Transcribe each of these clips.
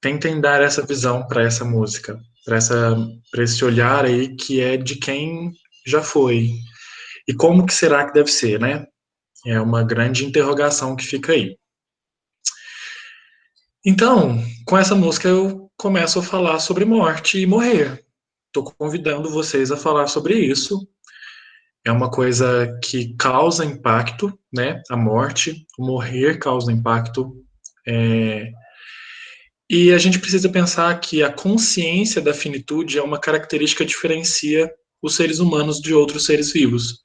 Tentem dar essa visão para essa música, para esse olhar aí que é de quem já foi. E como que será que deve ser, né? É uma grande interrogação que fica aí. Então, com essa música eu começo a falar sobre morte e morrer. Estou convidando vocês a falar sobre isso. É uma coisa que causa impacto, né? A morte, o morrer causa impacto. É, E a gente precisa pensar que a consciência da finitude é uma característica que diferencia os seres humanos de outros seres vivos.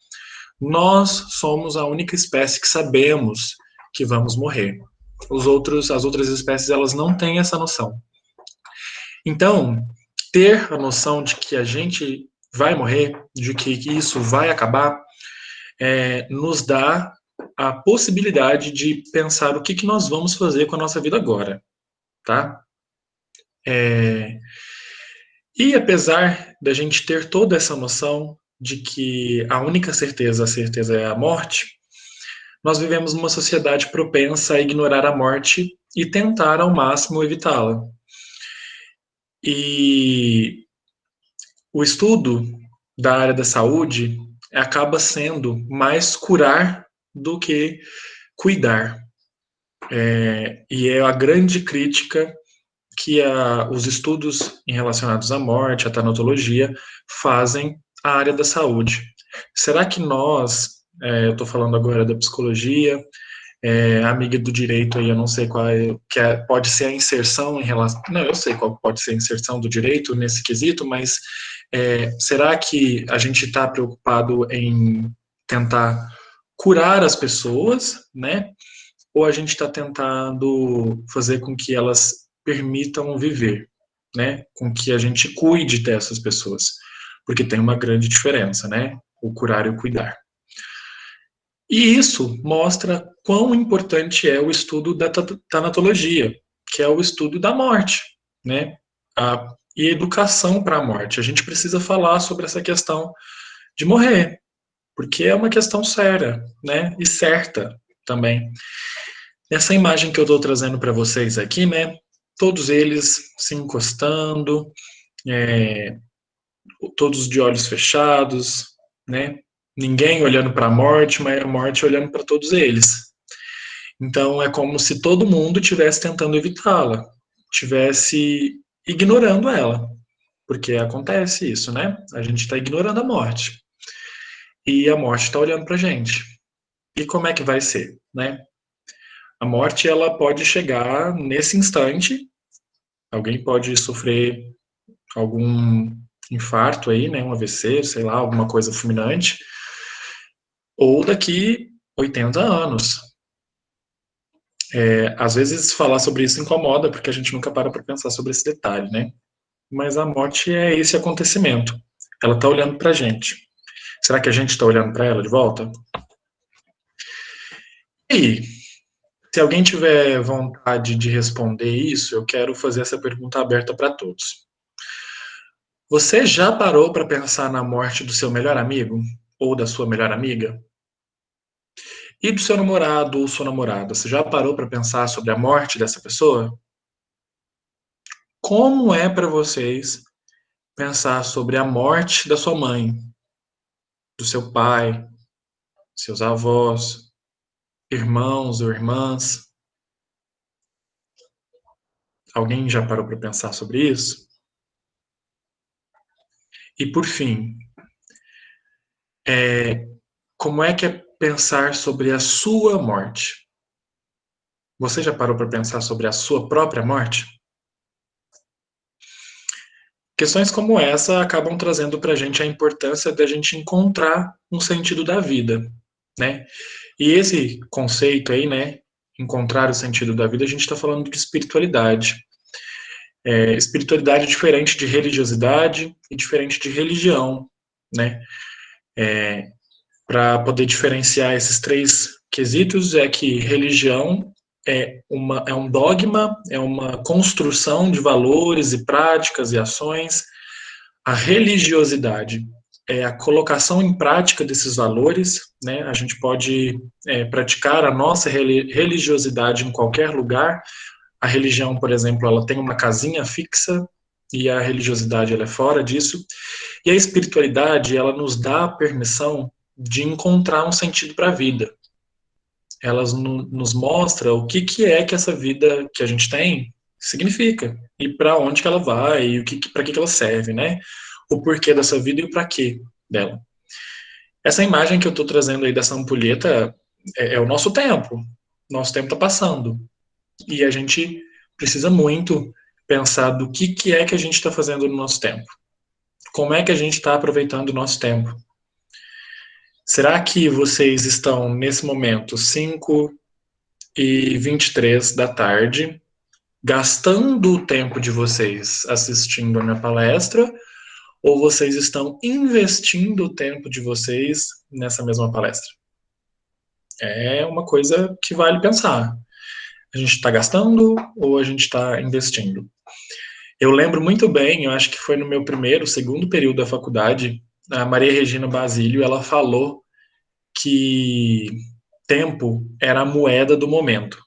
Nós somos a única espécie que sabemos que vamos morrer. As outras espécies, elas não têm essa noção. Então, ter a noção de que a gente vai morrer, de que isso vai acabar, nos dá a possibilidade de pensar o que, que nós vamos fazer com a nossa vida agora, tá? É, E apesar da gente ter toda essa noção de que a única certeza, a certeza é a morte, nós vivemos numa sociedade propensa a ignorar a morte e tentar ao máximo evitá-la. E o estudo da área da saúde acaba sendo mais curar do que cuidar. E é a grande crítica que os estudos relacionados à morte, à tanatologia, fazem à área da saúde. Será que nós, eu estou falando agora da psicologia, amiga do direito aí, eu não sei qual é, pode ser a inserção em relação, não, eu sei qual pode ser a inserção do direito nesse quesito, mas será que a gente está preocupado em tentar curar as pessoas, né? Ou a gente está tentando fazer com que elas permitam viver, né? Com que a gente cuide dessas pessoas, porque tem uma grande diferença, né? O curar e o cuidar. E isso mostra quão importante é o estudo da tanatologia, que é o estudo da morte, né? E educação para a morte. A gente precisa falar sobre essa questão de morrer, porque é uma questão séria, né? E certa também. Essa imagem que eu estou trazendo para vocês aqui, né? Todos eles se encostando, é, todos de olhos fechados, né? Ninguém olhando para a morte, mas a morte olhando para todos eles. Então é como se todo mundo estivesse tentando evitá-la, estivesse ignorando ela, porque acontece isso, né? A gente está ignorando a morte e a morte está olhando para a gente. E como é que vai ser, né? A morte ela pode chegar nesse instante. Alguém pode sofrer algum infarto aí, né, um AVC, sei lá, alguma coisa fulminante, ou daqui 80 anos. Às vezes falar sobre isso incomoda, porque a gente nunca para pensar sobre esse detalhe, né? Mas a morte é esse acontecimento. Ela está olhando para a gente. Será que a gente está olhando para ela de volta? E se alguém tiver vontade de responder isso, eu quero fazer essa pergunta aberta para todos. Você já parou para pensar na morte do seu melhor amigo ou da sua melhor amiga? E do seu namorado ou sua namorada? Você já parou para pensar sobre a morte dessa pessoa? Como é para vocês pensar sobre a morte da sua mãe, do seu pai, seus avós, irmãos ou irmãs? Alguém já parou para pensar sobre isso? E por fim, como é que é pensar sobre a sua morte? Você já parou para pensar sobre a sua própria morte? Questões como essa acabam trazendo para a gente a importância da gente encontrar um sentido da vida, né? E esse conceito aí, né, encontrar o sentido da vida, a gente está falando de espiritualidade. Espiritualidade diferente de religiosidade e diferente de religião, né? Para poder diferenciar esses três quesitos, é que religião é um dogma, é uma construção de valores e práticas e ações, A religiosidade é a colocação em prática desses valores, né? A gente pode praticar a nossa religiosidade em qualquer lugar. A religião, por exemplo, ela tem uma casinha fixa e a religiosidade ela é fora disso. E a espiritualidade, ela nos dá a permissão de encontrar um sentido para a vida. Ela nos mostra o que é que essa vida que a gente tem significa e para onde que ela vai e para que ela serve, né? O porquê dessa vida e o para quê dela. Essa imagem que eu estou trazendo aí dessa ampulheta é o nosso tempo. Nosso tempo está passando e a gente precisa muito pensar do que é que a gente está fazendo no nosso tempo. Como é que a gente está aproveitando o nosso tempo? Será que vocês estão, nesse momento, 5h23 da tarde, gastando o tempo de vocês assistindo a minha palestra, ou vocês estão investindo o tempo de vocês nessa mesma palestra? É uma coisa que vale pensar. A gente está gastando ou a gente está investindo? Eu lembro muito bem, eu acho que foi no meu primeiro, segundo período da faculdade, a Maria Regina Basílio, ela falou que tempo era a moeda do momento.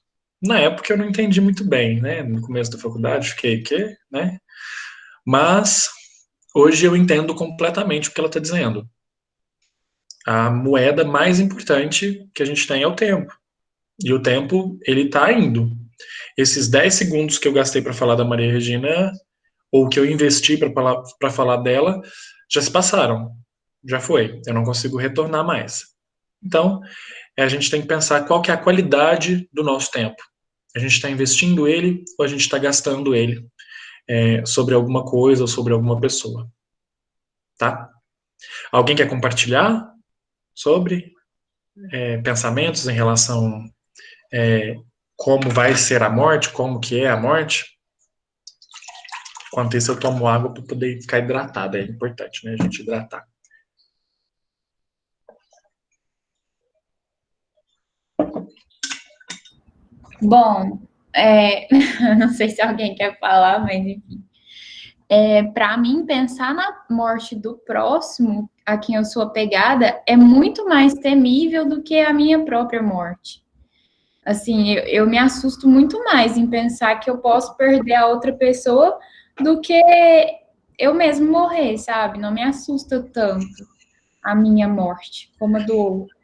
Na época eu não entendi muito bem, né? No começo da faculdade, fiquei, né? Mas hoje eu entendo completamente o que ela está dizendo. A moeda mais importante que a gente tem é o tempo. E o tempo, ele está indo. Esses 10 segundos que eu gastei para falar da Maria Regina, ou que eu investi para falar dela, já se passaram. Já foi. Eu não consigo retornar mais. Então, a gente tem que pensar qual que é a qualidade do nosso tempo. A gente está investindo ele ou a gente está gastando ele sobre alguma coisa ou sobre alguma pessoa, tá? Alguém quer compartilhar sobre pensamentos em relação é, como vai ser a morte, como que é a morte? Enquanto isso, eu tomo água para poder ficar hidratado. É importante, né, a gente hidratar. Bom, não sei se alguém quer falar, mas enfim. Para mim, pensar na morte do próximo, a quem eu sou apegada, é muito mais temível do que a minha própria morte. Assim, eu me assusto muito mais em pensar que eu posso perder a outra pessoa do que eu mesmo morrer, sabe? Não me assusta tanto a minha morte como a do outro.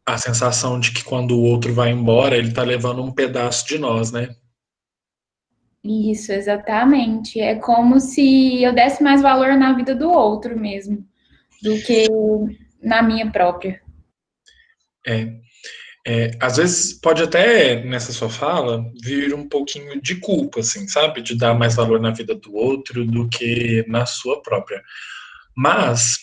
A sensação de que quando o outro vai embora, ele está levando um pedaço de nós, né? Isso, exatamente. É como se eu desse mais valor na vida do outro mesmo, do que na minha própria. É, às vezes pode até, nessa sua fala, vir um pouquinho de culpa, assim, sabe? De dar mais valor na vida do outro do que na sua própria. Mas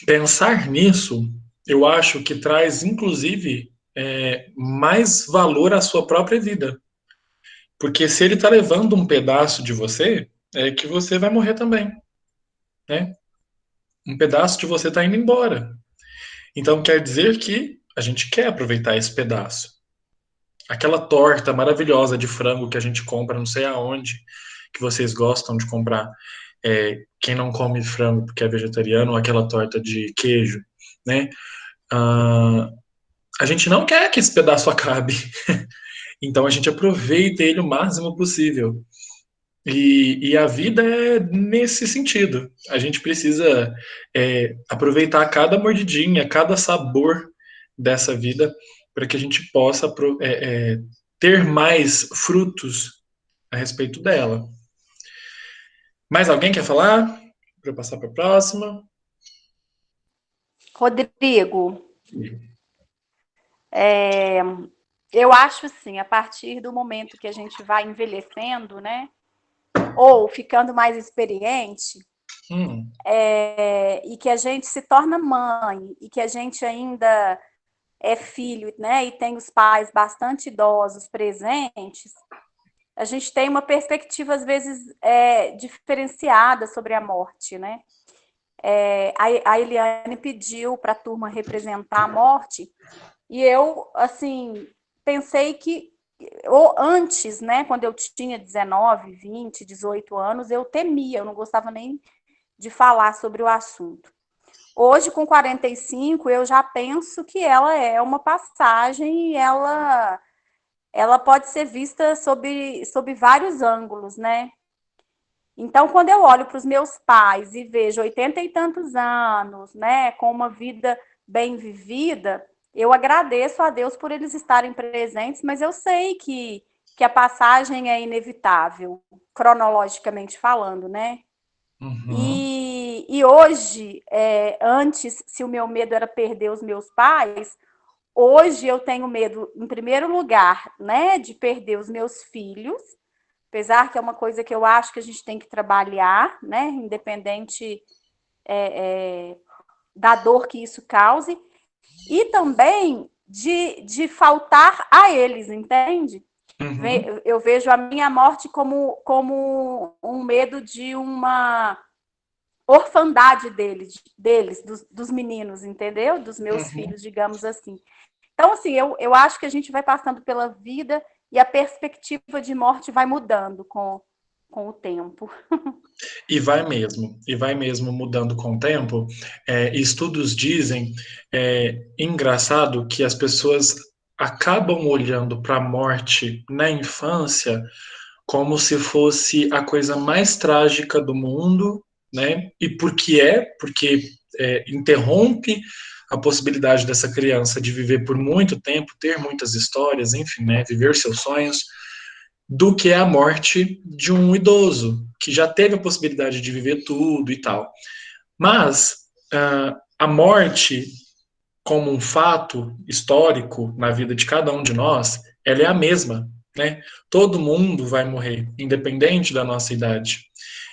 pensar nisso, eu acho que traz, inclusive, mais valor à sua própria vida. Porque se ele está levando um pedaço de você, é que você vai morrer também, né? Um pedaço de você está indo embora. Então quer dizer que a gente quer aproveitar esse pedaço. Aquela torta maravilhosa de frango que a gente compra, não sei aonde, que vocês gostam de comprar. Quem não come frango porque é vegetariano, ou aquela torta de queijo, né? Ah, a gente não quer que esse pedaço acabe. Então a gente aproveita ele o máximo possível. E a vida é nesse sentido. A gente precisa aproveitar cada mordidinha, cada sabor dessa vida, para que a gente possa ter mais frutos a respeito dela. Mais alguém quer falar? Para eu passar para a próxima. Rodrigo, eu acho assim, a partir do momento que a gente vai envelhecendo, né, ou ficando mais experiente, e que a gente se torna mãe, e que a gente ainda é filho, né, e tem os pais bastante idosos presentes, a gente tem uma perspectiva, às vezes, diferenciada sobre a morte, né? A Eliane pediu para a turma representar a morte, e eu, assim, pensei que, ou antes, né, quando eu tinha 19, 20, 18 anos, eu temia, eu não gostava nem de falar sobre o assunto. Hoje, com 45, eu já penso que ela é uma passagem e ela pode ser vista sob vários ângulos, né? Então, quando eu olho para os meus pais e vejo 80 e tantos anos, né, com uma vida bem vivida, eu agradeço a Deus por eles estarem presentes, mas eu sei que a passagem é inevitável, cronologicamente falando, né? Uhum. E hoje, antes, se o meu medo era perder os meus pais, hoje eu tenho medo, em primeiro lugar, né, de perder os meus filhos, apesar que é uma coisa que eu acho que a gente tem que trabalhar, né, independente da dor que isso cause, e também de faltar a eles, entende? Uhum. Eu vejo a minha morte como um medo de uma orfandade deles dos meninos, entendeu? Dos meus Uhum. filhos, digamos assim. Então, assim, eu acho que a gente vai passando pela vida e a perspectiva de morte vai mudando com o tempo. E vai mesmo mudando com o tempo. Estudos dizem, engraçado, que as pessoas acabam olhando para a morte na infância como se fosse a coisa mais trágica do mundo, né? E por que porque interrompe a possibilidade dessa criança de viver por muito tempo, ter muitas histórias, enfim, né? Viver seus sonhos, do que a morte de um idoso que já teve a possibilidade de viver tudo e tal. Mas a morte, como um fato histórico na vida de cada um de nós, ela é a mesma, né? Todo mundo vai morrer, independente da nossa idade.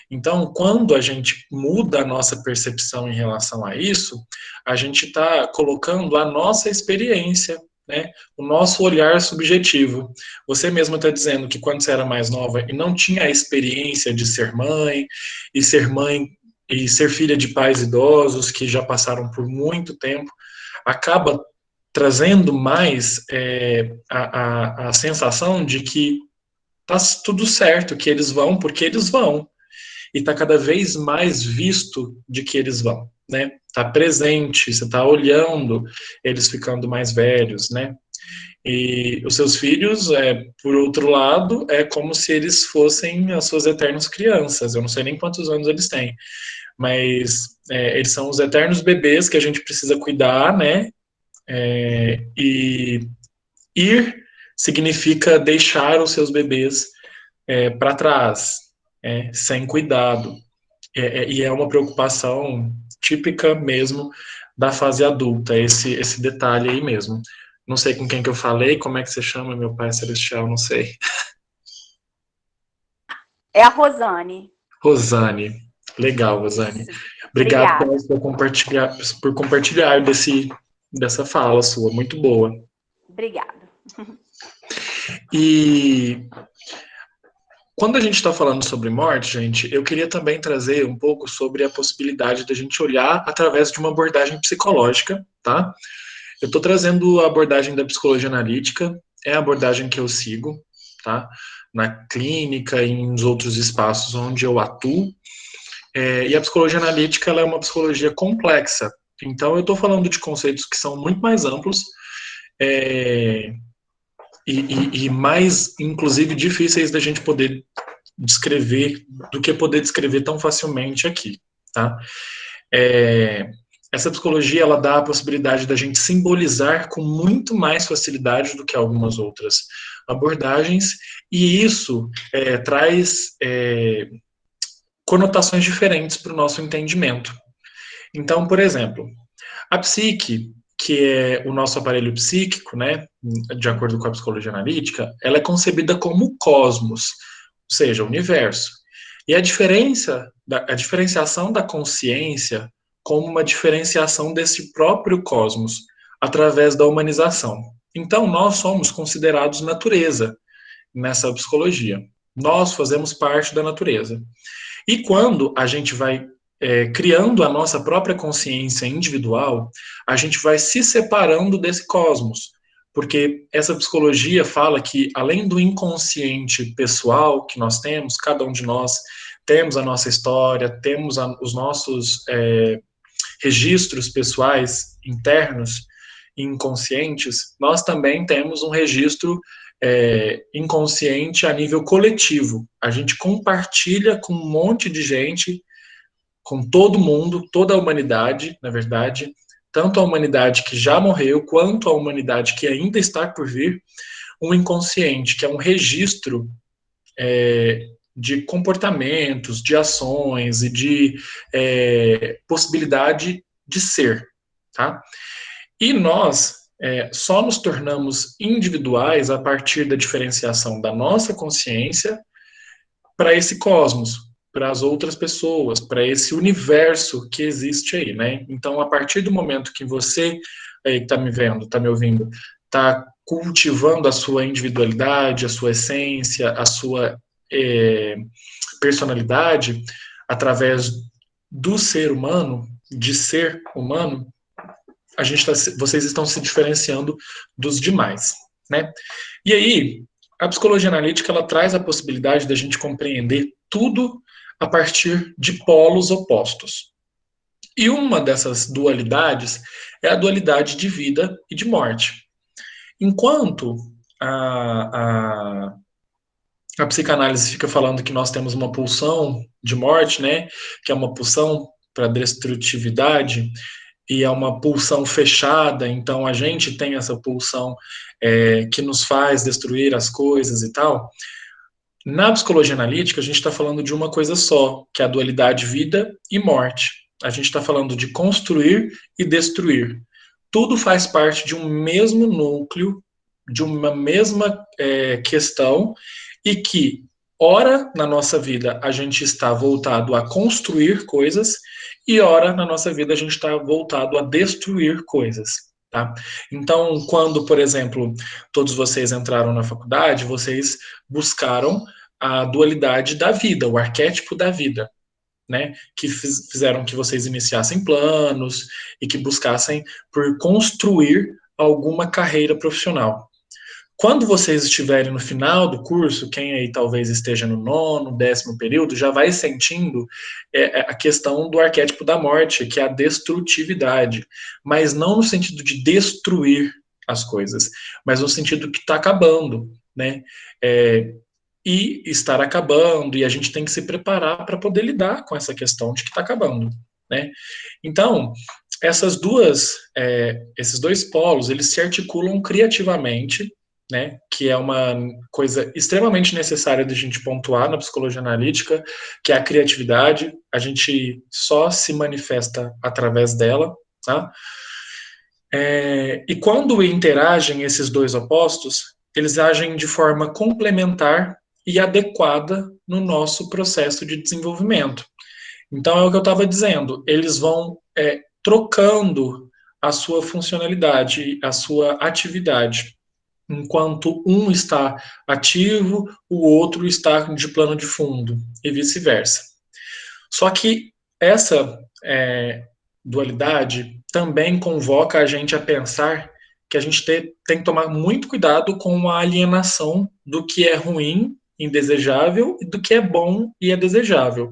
Então, quando a gente muda a nossa percepção em relação a isso, a gente está colocando a nossa experiência, né, o nosso olhar subjetivo. Você mesma está dizendo que quando você era mais nova e não tinha a experiência de ser mãe e ser filha de pais idosos que já passaram por muito tempo, acaba trazendo mais a sensação de que tá tudo certo, que eles vão porque eles vão, e está cada vez mais visto de que eles vão, né? Está presente, você está olhando eles ficando mais velhos, né? E os seus filhos, por outro lado, é como se eles fossem as suas eternas crianças. Eu não sei nem quantos anos eles têm, mas eles são os eternos bebês que a gente precisa cuidar, né? E ir significa deixar os seus bebês para trás, sem cuidado. E é uma preocupação típica mesmo da fase adulta, esse detalhe aí mesmo. Não sei com quem que eu falei, como é que você chama, meu Pai Celestial, não sei. É a Rosane. Rosane. Legal, Rosane. Isso. Obrigado Obrigada. por compartilhar dessa fala sua, muito boa. Obrigada. E quando a gente está falando sobre morte, gente, eu queria também trazer um pouco sobre a possibilidade da gente olhar através de uma abordagem psicológica, tá? Eu estou trazendo a abordagem da psicologia analítica, é a abordagem que eu sigo, tá? Na clínica e em outros espaços onde eu atuo. E a psicologia analítica, ela é uma psicologia complexa. Então, eu estou falando de conceitos que são muito mais amplos, e mais, inclusive, difíceis da gente poder descrever do que poder descrever tão facilmente aqui, tá? Essa psicologia, ela dá a possibilidade da gente simbolizar com muito mais facilidade do que algumas outras abordagens, e isso traz conotações diferentes para o nosso entendimento. Então, por exemplo, a psique, que é o nosso aparelho psíquico, né, de acordo com a psicologia analítica, ela é concebida como cosmos, ou seja, o universo. E a diferenciação da consciência como uma diferenciação desse próprio cosmos, através da humanização. Então, nós somos considerados natureza nessa psicologia. Nós fazemos parte da natureza. E quando a gente vai criando a nossa própria consciência individual, a gente vai se separando desse cosmos, porque essa psicologia fala que, além do inconsciente pessoal que nós temos, cada um de nós temos a nossa história, temos os nossos registros pessoais internos e inconscientes, nós também temos um registro inconsciente a nível coletivo. A gente compartilha com um monte de gente, com todo mundo, toda a humanidade, na verdade, tanto a humanidade que já morreu, quanto a humanidade que ainda está por vir, um inconsciente, que é um registro de comportamentos, de ações e de possibilidade de ser, tá? E nós só nos tornamos individuais a partir da diferenciação da nossa consciência para esse cosmos, para as outras pessoas, para esse universo que existe aí, né? Então, a partir do momento que você aí está me vendo, está me ouvindo, está cultivando a sua individualidade, a sua essência, a sua personalidade, através do ser humano, de ser humano, vocês estão se diferenciando dos demais, né? E aí, a psicologia analítica, ela traz a possibilidade da gente compreender tudo a partir de polos opostos. E uma dessas dualidades é a dualidade de vida e de morte. Enquanto a psicanálise fica falando que nós temos uma pulsão de morte, né, que é uma pulsão para destrutividade, e é uma pulsão fechada, então a gente tem essa pulsão que nos faz destruir as coisas e tal. Na psicologia analítica, a gente está falando de uma coisa só, que é a dualidade vida e morte. A gente está falando de construir e destruir. Tudo faz parte de um mesmo núcleo, de uma mesma questão, e que, ora, na nossa vida, a gente está voltado a construir coisas, e ora, na nossa vida, a gente está voltado a destruir coisas. Tá? Então, quando, por exemplo, todos vocês entraram na faculdade, vocês buscaram a dualidade da vida, o arquétipo da vida, né? Que fizeram que vocês iniciassem planos e que buscassem por construir alguma carreira profissional. Quando vocês estiverem no final do curso, quem aí talvez esteja no 9º, 10º período, já vai sentindo a questão do arquétipo da morte, que é a destrutividade, mas não no sentido de destruir as coisas, mas no sentido que está acabando, né? E estar acabando, e a gente tem que se preparar para poder lidar com essa questão de que está acabando, né? Então, esses dois polos, eles se articulam criativamente, né, que é uma coisa extremamente necessária de a gente pontuar na psicologia analítica, que é a criatividade. A gente só se manifesta através dela, tá? E quando interagem esses dois opostos, eles agem de forma complementar e adequada no nosso processo de desenvolvimento. Então, é o que eu estava dizendo, eles vão trocando a sua funcionalidade, a sua atividade. Enquanto um está ativo, o outro está de plano de fundo, e vice-versa. Só que essa dualidade também convoca a gente a pensar que a gente tem que tomar muito cuidado com a alienação do que é ruim, indesejável, e do que é bom e é desejável.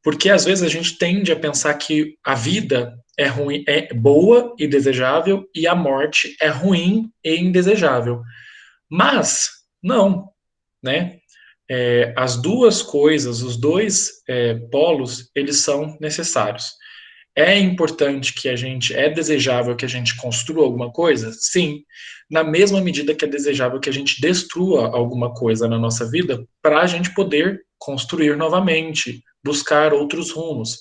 Porque às vezes a gente tende a pensar que a vida é ruim, é boa e desejável, e a morte é ruim e indesejável. Mas não, né? As duas coisas, os dois polos, eles são necessários. É importante que é desejável que a gente construa alguma coisa? Sim, na mesma medida que é desejável que a gente destrua alguma coisa na nossa vida para a gente poder construir novamente, buscar outros rumos.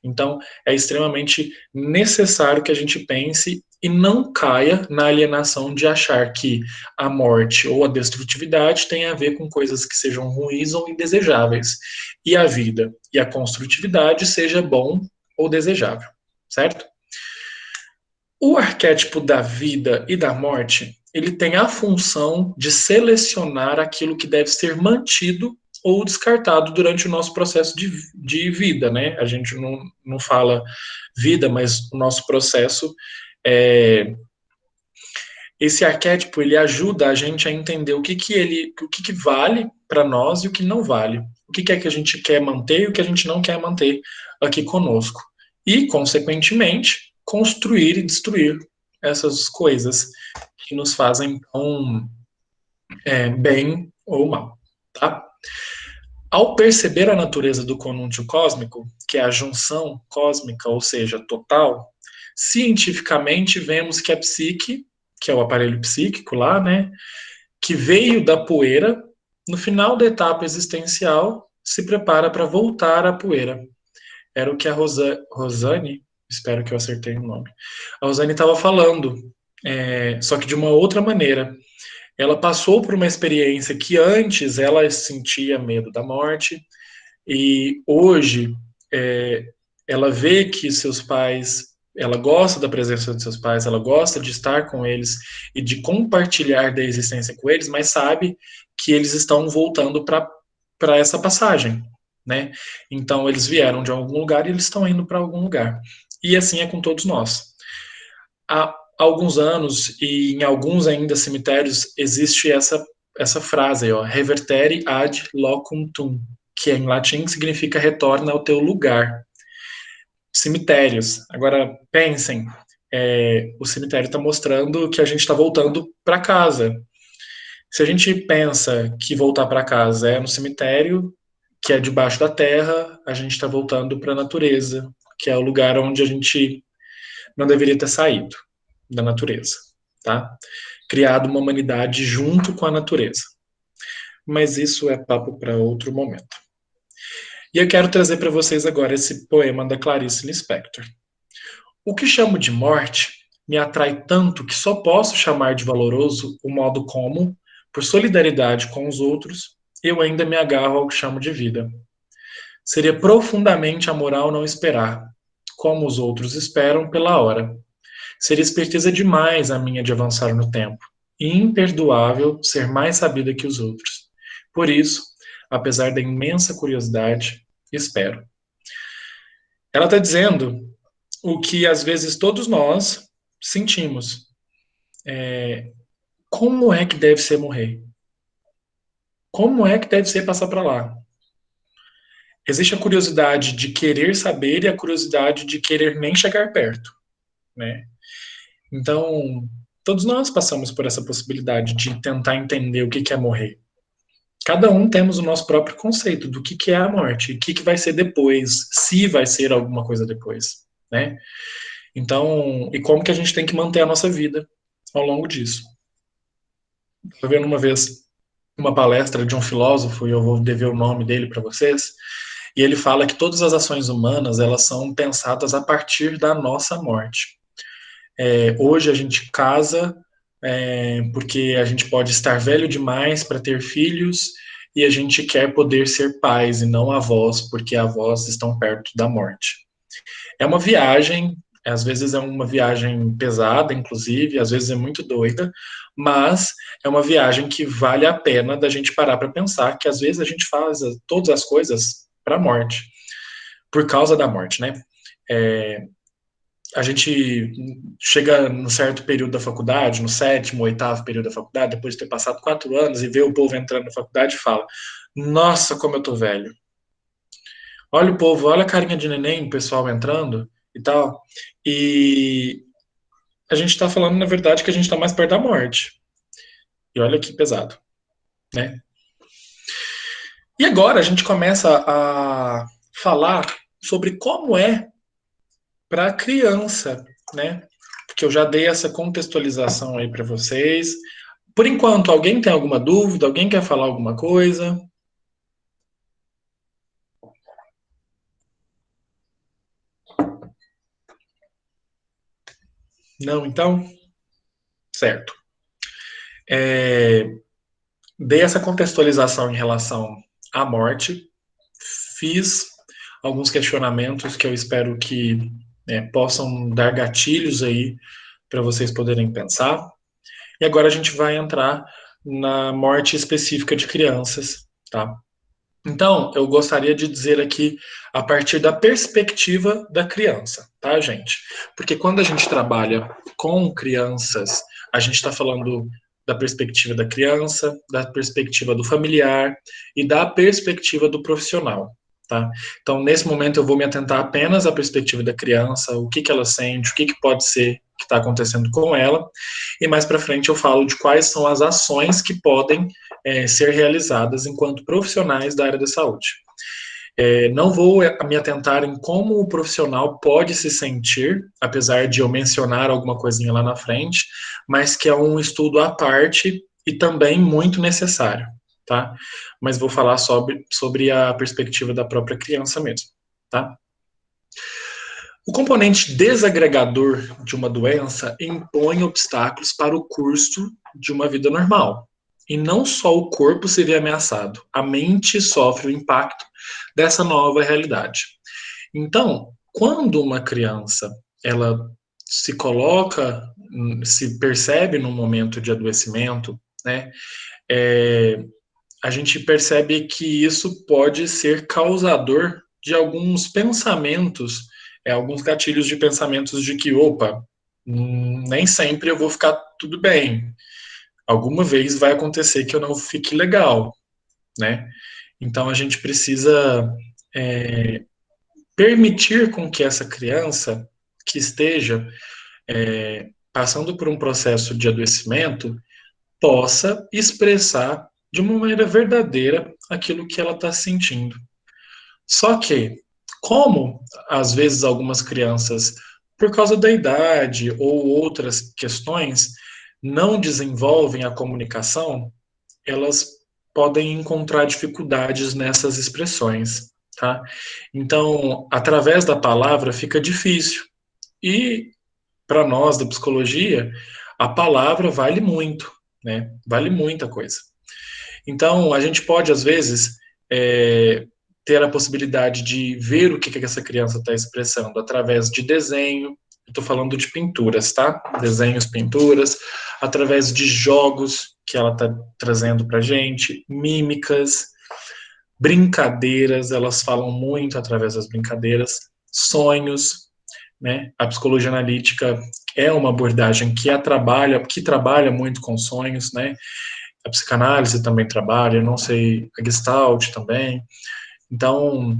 Então, é extremamente necessário que a gente pense e não caia na alienação de achar que a morte ou a destrutividade tem a ver com coisas que sejam ruins ou indesejáveis, e a vida e a construtividade seja bom ou desejável, certo? O arquétipo da vida e da morte, ele tem a função de selecionar aquilo que deve ser mantido ou descartado durante o nosso processo de vida, né? A gente não fala vida, mas o nosso processo, esse arquétipo, ele ajuda a gente a entender o que vale para nós e o que não vale. O que é que a gente quer manter e o que a gente não quer manter aqui conosco. E, consequentemente, construir e destruir essas coisas que nos fazem tão bem ou mal, tá? Ao perceber a natureza do conúntio cósmico, que é a junção cósmica, ou seja, total, cientificamente vemos que a psique, que é o aparelho psíquico lá, né, que veio da poeira, no final da etapa existencial, se prepara para voltar à poeira. Era o que a Rosane, espero que eu acertei o nome, a Rosane estava falando, só que de uma outra maneira. Ela passou por uma experiência que antes ela sentia medo da morte, e hoje ela vê que seus pais, ela gosta da presença de seus pais, ela gosta de estar com eles e de compartilhar da existência com eles, mas sabe que eles estão voltando para essa passagem, né? Então eles vieram de algum lugar e eles estão indo para algum lugar. E assim é com todos nós. Há alguns anos, e em alguns ainda cemitérios, existe essa frase, ó, revertere ad locum tuum, que em latim significa retorna ao teu lugar. Cemitérios. Agora, pensem, o cemitério está mostrando que a gente está voltando para casa. Se a gente pensa que voltar para casa é no cemitério, que é debaixo da terra, a gente está voltando para a natureza, que é o lugar onde a gente não deveria ter saído da natureza, tá? Criado uma humanidade junto com a natureza. Mas isso é papo para outro momento. E eu quero trazer para vocês agora esse poema da Clarice Lispector. O que chamo de morte me atrai tanto que só posso chamar de valoroso o modo como, por solidariedade com os outros, eu ainda me agarro ao que chamo de vida. Seria profundamente amoral não esperar, como os outros esperam pela hora. Seria esperteza demais a minha de avançar no tempo, e imperdoável ser mais sabida que os outros. Por isso, apesar da imensa curiosidade, espero. Ela está dizendo o que às vezes todos nós sentimos. Como é que deve ser morrer? Como é que deve ser passar para lá? Existe a curiosidade de querer saber e a curiosidade de querer nem chegar perto, né? Então, todos nós passamos por essa possibilidade de tentar entender o que é morrer. Cada um temos o nosso próprio conceito do que é a morte, o que vai ser depois, se vai ser alguma coisa depois, né? Então, e como que a gente tem que manter a nossa vida ao longo disso. Estou vendo uma vez uma palestra de um filósofo, e eu vou dever o nome dele para vocês, e ele fala que todas as ações humanas, elas são pensadas a partir da nossa morte. Hoje a gente casa porque a gente pode estar velho demais para ter filhos e a gente quer poder ser pais e não avós, porque avós estão perto da morte. É uma viagem, às vezes é uma viagem pesada, inclusive, às vezes é muito doida, mas é uma viagem que vale a pena da gente parar para pensar que às vezes a gente faz todas as coisas para a morte, por causa da morte, né? A gente chega num certo período da faculdade, no 7º, 8º período da faculdade, depois de ter passado 4 anos, e vê o povo entrando na faculdade e fala: nossa, como eu tô velho. Olha o povo, olha a carinha de neném, o pessoal entrando e tal. E a gente tá falando, na verdade, que a gente tá mais perto da morte. E olha que pesado, né? E agora a gente começa a falar sobre como é para a criança, né? Porque eu já dei essa contextualização aí para vocês. Por enquanto, alguém tem alguma dúvida? Alguém quer falar alguma coisa? Não, então? Certo. Dei essa contextualização em relação à morte, fiz alguns questionamentos que eu espero que possam dar gatilhos aí para vocês poderem pensar. E agora a gente vai entrar na morte específica de crianças, tá? Então, eu gostaria de dizer aqui a partir da perspectiva da criança, tá, gente? Porque quando a gente trabalha com crianças, a gente está falando da perspectiva da criança, da perspectiva do familiar e da perspectiva do profissional, tá? Então, nesse momento, eu vou me atentar apenas à perspectiva da criança, o que ela sente, o que pode ser que está acontecendo com ela, e mais para frente eu falo de quais são as ações que podem ser realizadas enquanto profissionais da área da saúde. Não vou me atentar em como o profissional pode se sentir, apesar de eu mencionar alguma coisinha lá na frente, mas que é um estudo à parte e também muito necessário, tá? Mas vou falar sobre a perspectiva da própria criança mesmo, tá? O componente desagregador de uma doença impõe obstáculos para o curso de uma vida normal. E não só o corpo se vê ameaçado, a mente sofre o impacto dessa nova realidade. Então, quando uma criança ela se coloca, se percebe num momento de adoecimento, né, a gente percebe que isso pode ser causador de alguns pensamentos, alguns gatilhos de pensamentos de que, opa, nem sempre eu vou ficar tudo bem. Alguma vez vai acontecer que eu não fique legal, né? Então a gente precisa permitir com que essa criança que esteja passando por um processo de adoecimento possa expressar de uma maneira verdadeira aquilo que ela está sentindo. Só que, como às vezes algumas crianças, por causa da idade ou outras questões, não desenvolvem a comunicação, elas podem encontrar dificuldades nessas expressões, tá? Então, através da palavra fica difícil. E, para nós da psicologia, a palavra vale muito, né? Vale muita coisa. Então, a gente pode, às vezes, ter a possibilidade de ver o que essa criança está expressando através de desenho. Estou falando de pinturas, tá? Desenhos, pinturas, através de jogos que ela está trazendo para a gente, mímicas, brincadeiras, elas falam muito através das brincadeiras, sonhos, né? A psicologia analítica é uma abordagem que trabalha muito com sonhos, né? A psicanálise também trabalha, não sei, a Gestalt também. Então,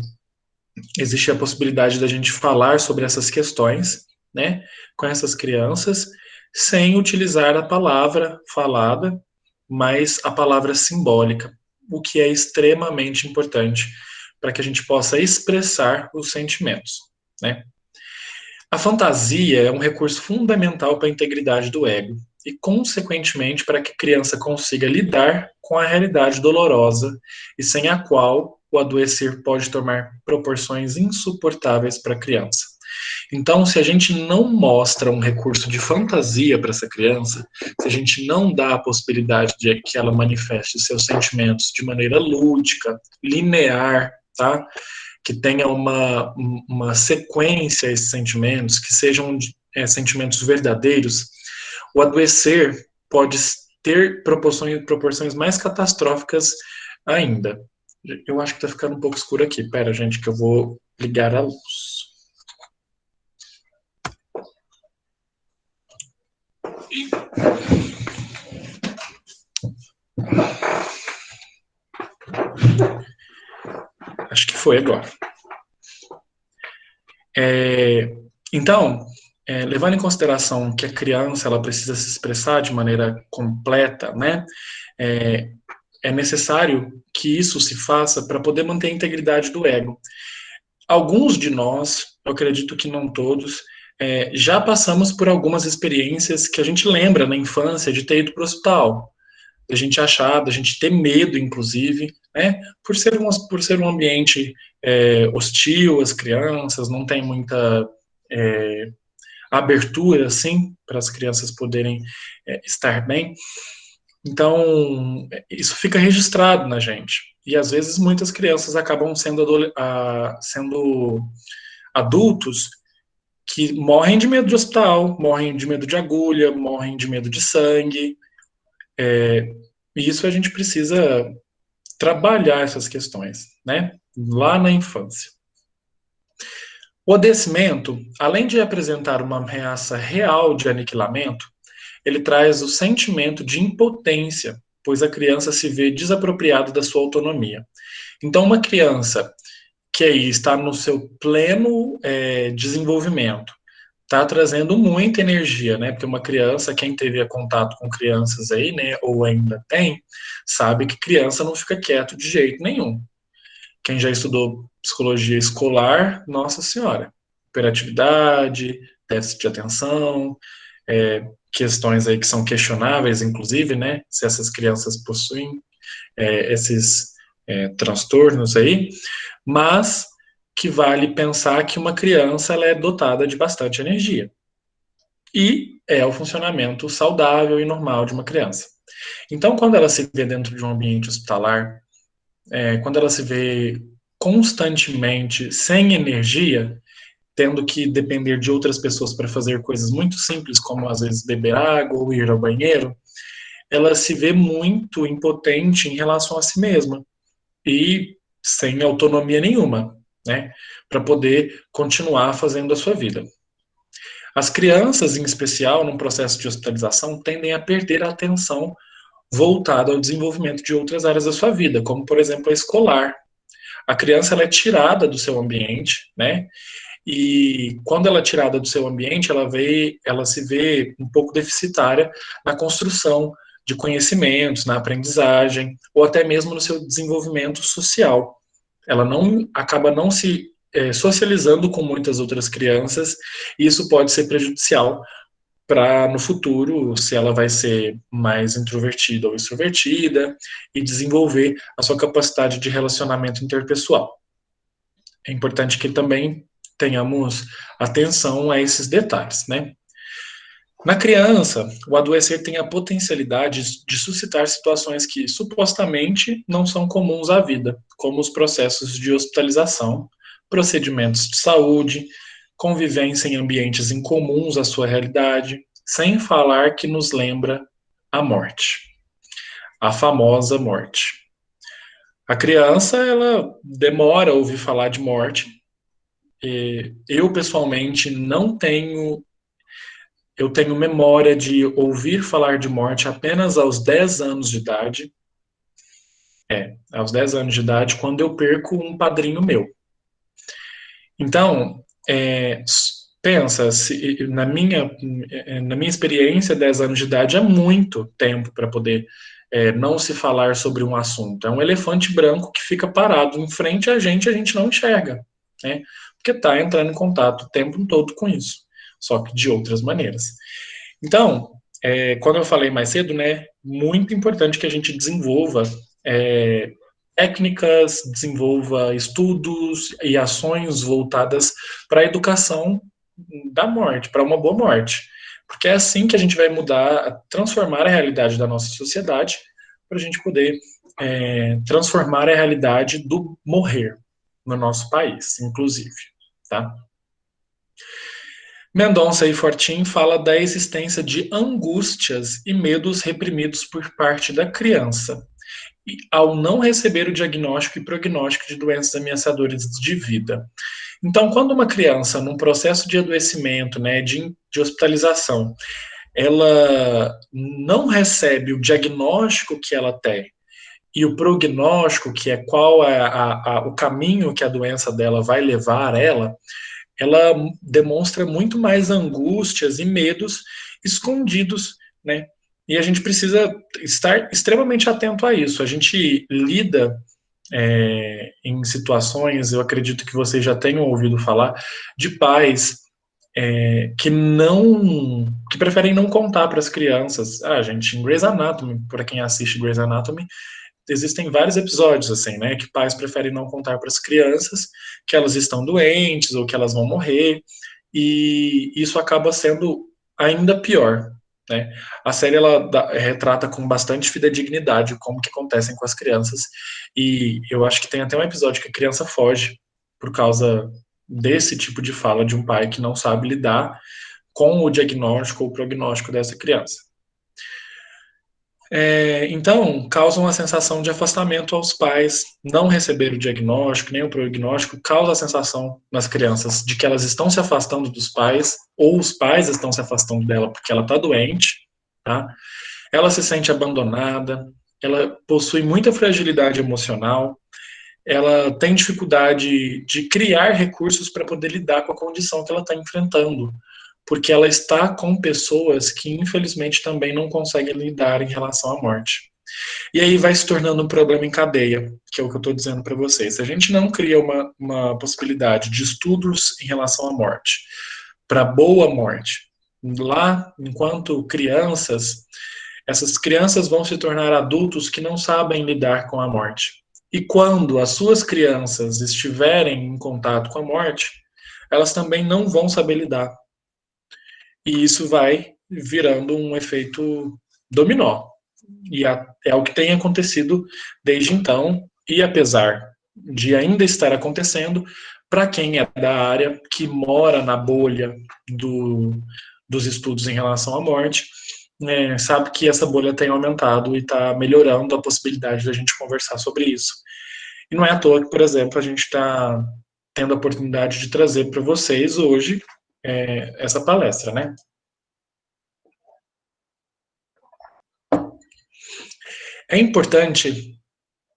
existe a possibilidade da gente falar sobre essas questões, né, com essas crianças, sem utilizar a palavra falada, mas a palavra simbólica, o que é extremamente importante para que a gente possa expressar os sentimentos, né? A fantasia é um recurso fundamental para a integridade do ego e, consequentemente, para que a criança consiga lidar com a realidade dolorosa e sem a qual o adoecer pode tomar proporções insuportáveis para a criança. Então, se a gente não mostra um recurso de fantasia para essa criança, se a gente não dá a possibilidade de que ela manifeste seus sentimentos de maneira lúdica, linear, tá? Que tenha uma sequência a esses sentimentos, que sejam sentimentos verdadeiros, o adoecer pode ter proporções mais catastróficas ainda. Eu acho que está ficando um pouco escuro aqui. Pera, gente, que eu vou ligar a luz. Acho que foi agora. Então, levando em consideração que a criança ela precisa se expressar de maneira completa, né? É necessário que isso se faça para poder manter a integridade do ego. Alguns de nós, eu acredito que não todos, já passamos por algumas experiências que a gente lembra na infância de ter ido para o hospital, da gente achar, da gente ter medo, inclusive, né, por ser um ambiente hostil às crianças, não tem muita abertura, assim, para as crianças poderem estar bem. Então, isso fica registrado na gente. E, às vezes, muitas crianças acabam sendo adultos que morrem de medo de hospital, morrem de medo de agulha, morrem de medo de sangue. E isso a gente precisa trabalhar essas questões, né? Lá na infância. O adoecimento, além de apresentar uma ameaça real de aniquilamento, ele traz o sentimento de impotência, pois a criança se vê desapropriada da sua autonomia. Então, uma criança que aí está no seu pleno desenvolvimento, está trazendo muita energia, né? Porque uma criança, quem teve contato com crianças aí, né, ou ainda tem, sabe que criança não fica quieto de jeito nenhum. Quem já estudou psicologia escolar, nossa senhora, hiperatividade, déficit de atenção, questões aí que são questionáveis, inclusive, né, se essas crianças possuem esses transtornos aí, mas que vale pensar que uma criança ela é dotada de bastante energia. E é o funcionamento saudável e normal de uma criança. Então, quando ela se vê dentro de um ambiente hospitalar, quando ela se vê constantemente sem energia, tendo que depender de outras pessoas para fazer coisas muito simples, como às vezes beber água ou ir ao banheiro, ela se vê muito impotente em relação a si mesma e sem autonomia nenhuma, né, para poder continuar fazendo a sua vida. As crianças, em especial, num processo de hospitalização, tendem a perder a atenção voltada ao desenvolvimento de outras áreas da sua vida, como, por exemplo, a escolar. A criança ela é tirada do seu ambiente, né, e quando ela é tirada do seu ambiente, ela se vê um pouco deficitária na construção de conhecimentos, na aprendizagem, ou até mesmo no seu desenvolvimento social. Ela acaba não se socializando com muitas outras crianças, e isso pode ser prejudicial para, no futuro, se ela vai ser mais introvertida ou extrovertida, e desenvolver a sua capacidade de relacionamento interpessoal. É importante que também tenhamos atenção a esses detalhes, né? Na criança, o adoecer tem a potencialidade de suscitar situações que supostamente não são comuns à vida, como os processos de hospitalização, procedimentos de saúde, convivência em ambientes incomuns à sua realidade, sem falar que nos lembra a morte, a famosa morte. A criança, ela demora a ouvir falar de morte. Eu, pessoalmente, não tenho... Eu tenho memória de ouvir falar de morte apenas aos 10 anos de idade. Aos 10 anos de idade, quando eu perco um padrinho meu. Então, pensa, na minha experiência, 10 anos de idade é muito tempo para poder não se falar sobre um assunto. É um elefante branco que fica parado em frente a gente não enxerga, né? Porque está entrando em contato o tempo todo com isso, só que de outras maneiras. Então, quando eu falei mais cedo, né, muito importante que a gente desenvolva técnicas, desenvolva estudos e ações voltadas para a educação da morte, para uma boa morte. Porque é assim que a gente vai mudar, transformar a realidade da nossa sociedade, para a gente poder transformar a realidade do morrer no nosso país, inclusive, tá? Mendonça e Fortin fala da existência de angústias e medos reprimidos por parte da criança, ao não receber o diagnóstico e prognóstico de doenças ameaçadoras de vida. Então, quando uma criança, num processo de adoecimento, né, de hospitalização, ela não recebe o diagnóstico que ela tem e o prognóstico, que é qual é o caminho que a doença dela vai levar ela demonstra muito mais angústias e medos escondidos, né? E a gente precisa estar extremamente atento a isso. A gente lida em situações, eu acredito que vocês já tenham ouvido falar, de pais que preferem não contar para as crianças. Gente, em Grey's Anatomy, para quem assiste Grey's Anatomy, existem vários episódios, assim, né, que pais preferem não contar para as crianças que elas estão doentes ou que elas vão morrer, e isso acaba sendo ainda pior, né? A série, ela retrata com bastante fidedignidade como que acontecem com as crianças, e eu acho que tem até um episódio que a criança foge por causa desse tipo de fala de um pai que não sabe lidar com o diagnóstico ou o prognóstico dessa criança. Então, causa uma sensação de afastamento aos pais. Não receber o diagnóstico, nem o prognóstico, causa a sensação nas crianças de que elas estão se afastando dos pais, ou os pais estão se afastando dela porque ela está doente, tá? Ela se sente abandonada, ela possui muita fragilidade emocional, ela tem dificuldade de criar recursos para poder lidar com a condição que ela está enfrentando, porque ela está com pessoas que, infelizmente, também não conseguem lidar em relação à morte. E aí vai se tornando um problema em cadeia, que é o que eu estou dizendo para vocês. Se a gente não cria uma possibilidade de estudos em relação à morte, para boa morte, lá, enquanto crianças, essas crianças vão se tornar adultos que não sabem lidar com a morte. E quando as suas crianças estiverem em contato com a morte, elas também não vão saber lidar. E isso vai virando um efeito dominó. E é o que tem acontecido desde então, e apesar de ainda estar acontecendo, para quem é da área, que mora na bolha dos estudos em relação à morte, sabe que essa bolha tem aumentado e está melhorando a possibilidade da gente conversar sobre isso. E não é à toa que, por exemplo, a gente está tendo a oportunidade de trazer para vocês hoje essa palestra, né? É importante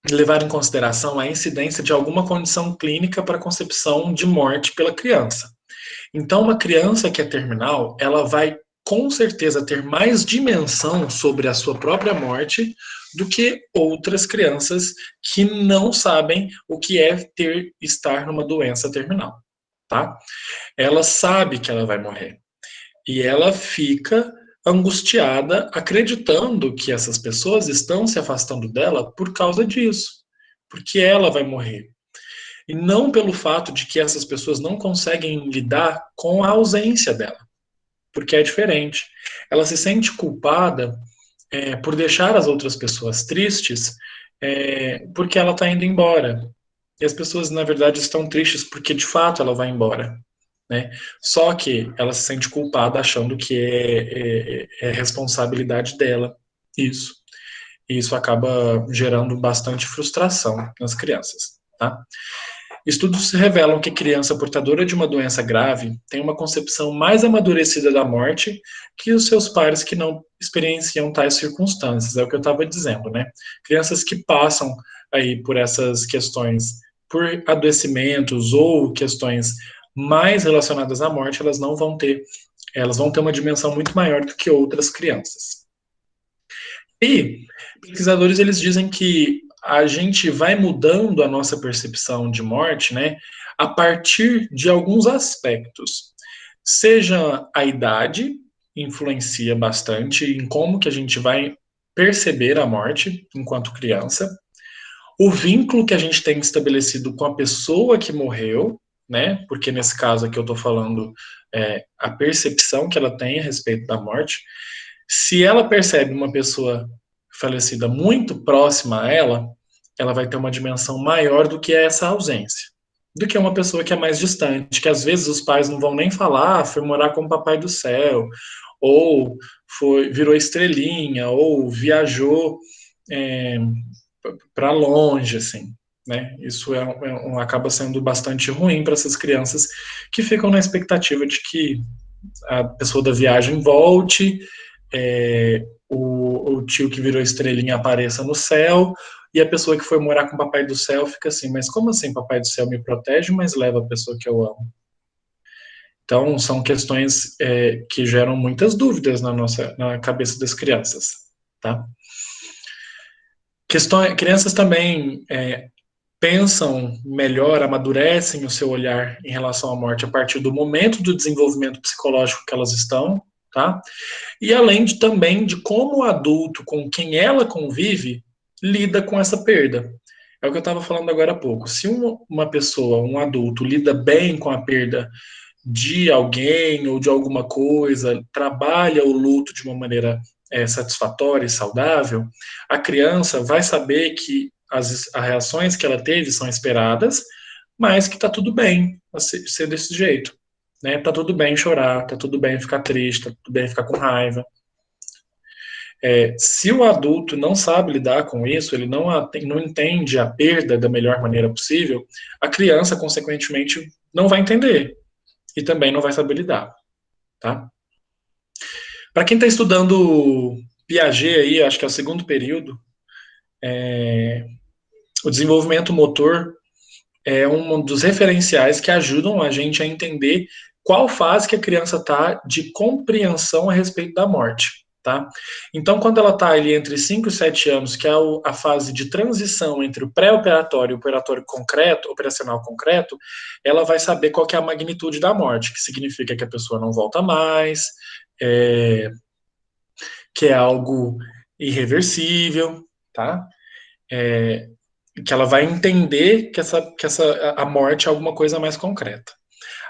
levar em consideração a incidência de alguma condição clínica para a concepção de morte pela criança. Então, uma criança que é terminal, ela vai com certeza ter mais dimensão sobre a sua própria morte do que outras crianças que não sabem o que é estar numa doença terminal, tá? Ela sabe que ela vai morrer e ela fica angustiada, acreditando que essas pessoas estão se afastando dela por causa disso, porque ela vai morrer. E não pelo fato de que essas pessoas não conseguem lidar com a ausência dela, porque é diferente. Ela se sente culpada por deixar as outras pessoas tristes porque ela está indo embora. E as pessoas, na verdade, estão tristes porque, de fato, ela vai embora. Né? Só que ela se sente culpada achando que é responsabilidade dela isso. E isso acaba gerando bastante frustração nas crianças. Tá? Estudos revelam que criança portadora de uma doença grave tem uma concepção mais amadurecida da morte que os seus pares que não experienciam tais circunstâncias. É o que eu estava dizendo, né? Crianças que passam aí por essas questões, por adoecimentos ou questões mais relacionadas à morte, elas vão ter uma dimensão muito maior do que outras crianças. E pesquisadores eles dizem que a gente vai mudando a nossa percepção de morte, né, a partir de alguns aspectos. Seja a idade influencia bastante em como que a gente vai perceber a morte enquanto criança, o vínculo que a gente tem estabelecido com a pessoa que morreu, né, porque nesse caso aqui eu estou falando a percepção que ela tem a respeito da morte. Se ela percebe uma pessoa falecida muito próxima a ela, ela vai ter uma dimensão maior do que essa ausência, do que uma pessoa que é mais distante, que às vezes os pais não vão nem falar, foi morar com o papai do céu, ou virou estrelinha, ou viajou para longe, assim. Né? Isso acaba sendo bastante ruim para essas crianças que ficam na expectativa de que a pessoa da viagem volte, o tio que virou estrelinha apareça no céu, e a pessoa que foi morar com o papai do céu fica assim, mas como assim papai do céu me protege, mas leva a pessoa que eu amo? Então, são questões que geram muitas dúvidas na cabeça das crianças, tá? Crianças também pensam melhor, amadurecem o seu olhar em relação à morte a partir do momento do desenvolvimento psicológico que elas estão, tá? E além também de como o adulto com quem ela convive lida com essa perda. É o que eu estava falando agora há pouco. Se uma pessoa, um adulto, lida bem com a perda de alguém ou de alguma coisa, trabalha o luto de uma maneira satisfatória e saudável, a criança vai saber que as reações que ela teve são esperadas, mas que tá tudo bem ser desse jeito. Né? Tá tudo bem chorar, tá tudo bem ficar triste, tá tudo bem ficar com raiva. Se o adulto não sabe lidar com isso, ele não entende a perda da melhor maneira possível, a criança, consequentemente, não vai entender e também não vai saber lidar. Tá? Para quem está estudando Piaget aí, acho que é o segundo período, o desenvolvimento motor é um dos referenciais que ajudam a gente a entender qual fase que a criança está de compreensão a respeito da morte, tá? Então, quando ela está ali entre 5 e 7 anos, que é a fase de transição entre o pré-operatório e o operatório concreto, operacional concreto, ela vai saber qual que é a magnitude da morte, que significa que a pessoa não volta mais, que é algo irreversível, tá? Que ela vai entender que a morte é alguma coisa mais concreta.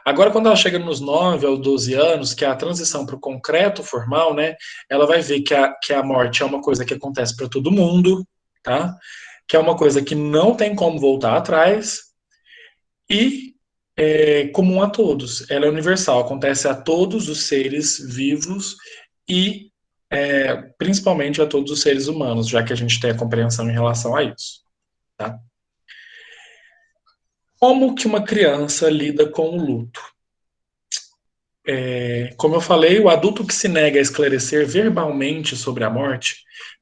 Agora, quando ela chega nos 9 aos 12 anos, que é a transição para o concreto formal, né, ela vai ver que a morte é uma coisa que acontece para todo mundo, tá? Que é uma coisa que não tem como voltar atrás e é comum a todos. Ela é universal, acontece a todos os seres vivos e principalmente a todos os seres humanos, já que a gente tem a compreensão em relação a isso. Tá? Como que uma criança lida com o luto? Como eu falei, o adulto que se nega a esclarecer verbalmente sobre a morte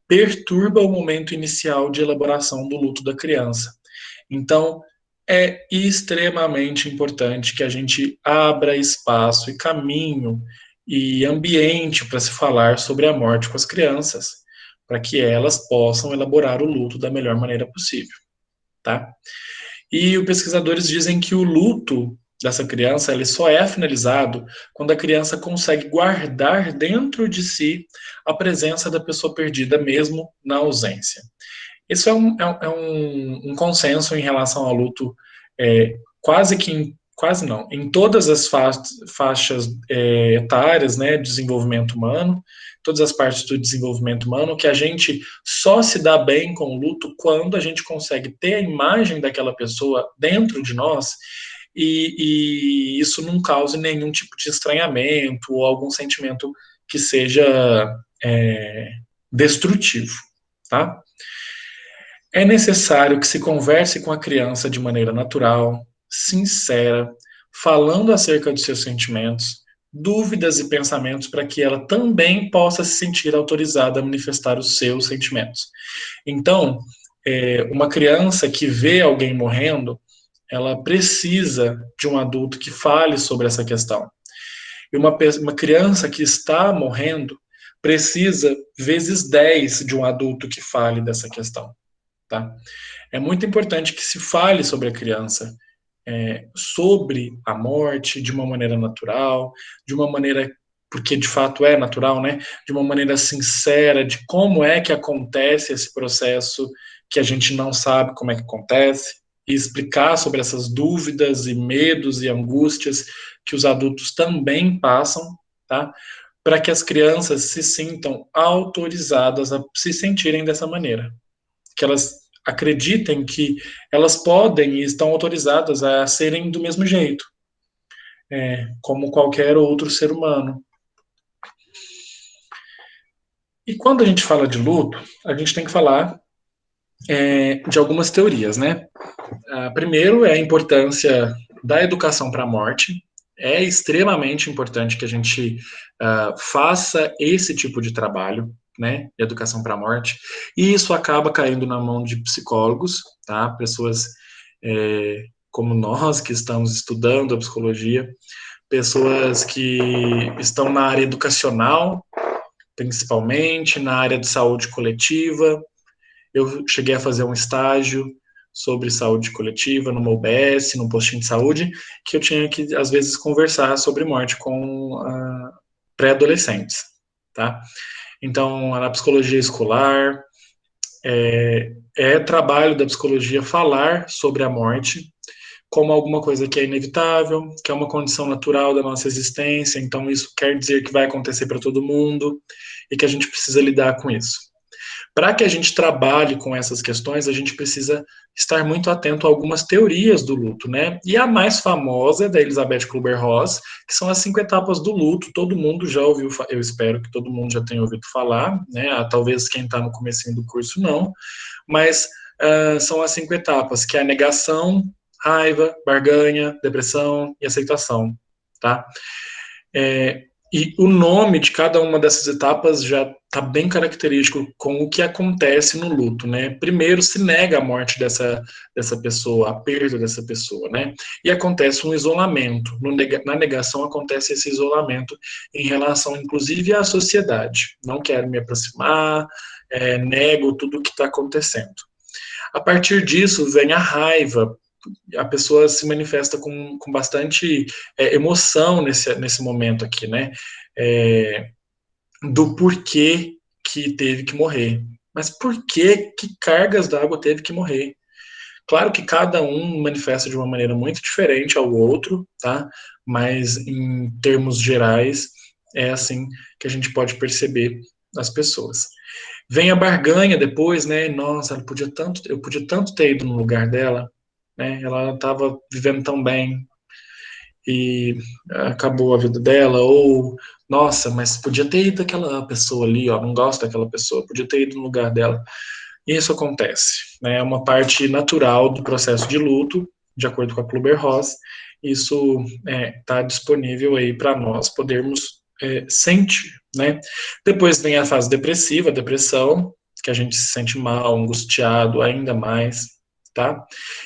perturba o momento inicial de elaboração do luto da criança. Então, é extremamente importante que a gente abra espaço e caminho e ambiente para se falar sobre a morte com as crianças, para que elas possam elaborar o luto da melhor maneira possível, tá? E os pesquisadores dizem que o luto dessa criança ele só é finalizado quando a criança consegue guardar dentro de si a presença da pessoa perdida, mesmo na ausência. Isso é um consenso em relação ao luto, quase não, em todas as faixas etárias, né, de desenvolvimento humano, todas as partes do desenvolvimento humano, que a gente só se dá bem com o luto quando a gente consegue ter a imagem daquela pessoa dentro de nós e isso não cause nenhum tipo de estranhamento ou algum sentimento que seja destrutivo, tá? É necessário que se converse com a criança de maneira natural, sincera, falando acerca dos seus sentimentos, dúvidas e pensamentos para que ela também possa se sentir autorizada a manifestar os seus sentimentos. Então, uma criança que vê alguém morrendo, ela precisa de um adulto que fale sobre essa questão. E uma criança que está morrendo precisa, vezes 10, de um adulto que fale dessa questão. Tá? É muito importante que se fale sobre a criança, sobre a morte de uma maneira natural, de uma maneira, porque de fato é natural, né? De uma maneira sincera, de como é que acontece esse processo que a gente não sabe como é que acontece, e explicar sobre essas dúvidas e medos e angústias que os adultos também passam, tá? Para que as crianças se sintam autorizadas a se sentirem dessa maneira. Que elas acreditem que elas podem e estão autorizadas a serem do mesmo jeito, como qualquer outro ser humano. E quando a gente fala de luto, a gente tem que falar de algumas teorias, né? Primeiro é a importância da educação para a morte. É extremamente importante que a gente faça esse tipo de trabalho, né, de educação para a morte, e isso acaba caindo na mão de psicólogos, tá, pessoas como nós que estamos estudando a psicologia, pessoas que estão na área educacional, principalmente, na área de saúde coletiva. Eu cheguei a fazer um estágio sobre saúde coletiva numa UBS, num postinho de saúde, que eu tinha que, às vezes, conversar sobre morte com pré-adolescentes, tá? Então, na psicologia escolar, é trabalho da psicologia falar sobre a morte como alguma coisa que é inevitável, que é uma condição natural da nossa existência, então isso quer dizer que vai acontecer para todo mundo e que a gente precisa lidar com isso. Para que a gente trabalhe com essas questões, a gente precisa estar muito atento a algumas teorias do luto, né? E a mais famosa é da Elizabeth Kübler-Ross, que são as 5 etapas do luto. Todo mundo já ouviu, eu espero que todo mundo já tenha ouvido falar, né? Talvez quem está no comecinho do curso não, mas são as 5 etapas, que é a negação, raiva, barganha, depressão e aceitação, tá? E o nome de cada uma dessas etapas já está bem característico com o que acontece no luto, né? Primeiro se nega a morte dessa pessoa, a perda dessa pessoa, né? E acontece um isolamento. Na negação acontece esse isolamento em relação, inclusive, à sociedade. Não quero me aproximar, nego tudo o que está acontecendo. A partir disso vem a raiva. A pessoa se manifesta com bastante emoção nesse momento aqui, né? Do porquê que teve que morrer. Mas por que cargas d'água teve que morrer? Claro que cada um manifesta de uma maneira muito diferente ao outro, tá? Mas em termos gerais, é assim que a gente pode perceber as pessoas. Vem a barganha depois, né? Nossa, eu podia tanto ter ido no lugar dela, né? Ela estava vivendo tão bem e acabou a vida dela, ou nossa, mas podia ter ido aquela pessoa ali, ó, não gosto daquela pessoa, podia ter ido no lugar dela. E isso acontece, né? É uma parte natural do processo de luto, de acordo com a Kübler-Ross. Isso está disponível aí para nós podermos sentir, né? Depois vem a fase depressiva, a depressão, que a gente se sente mal, angustiado ainda mais, tá?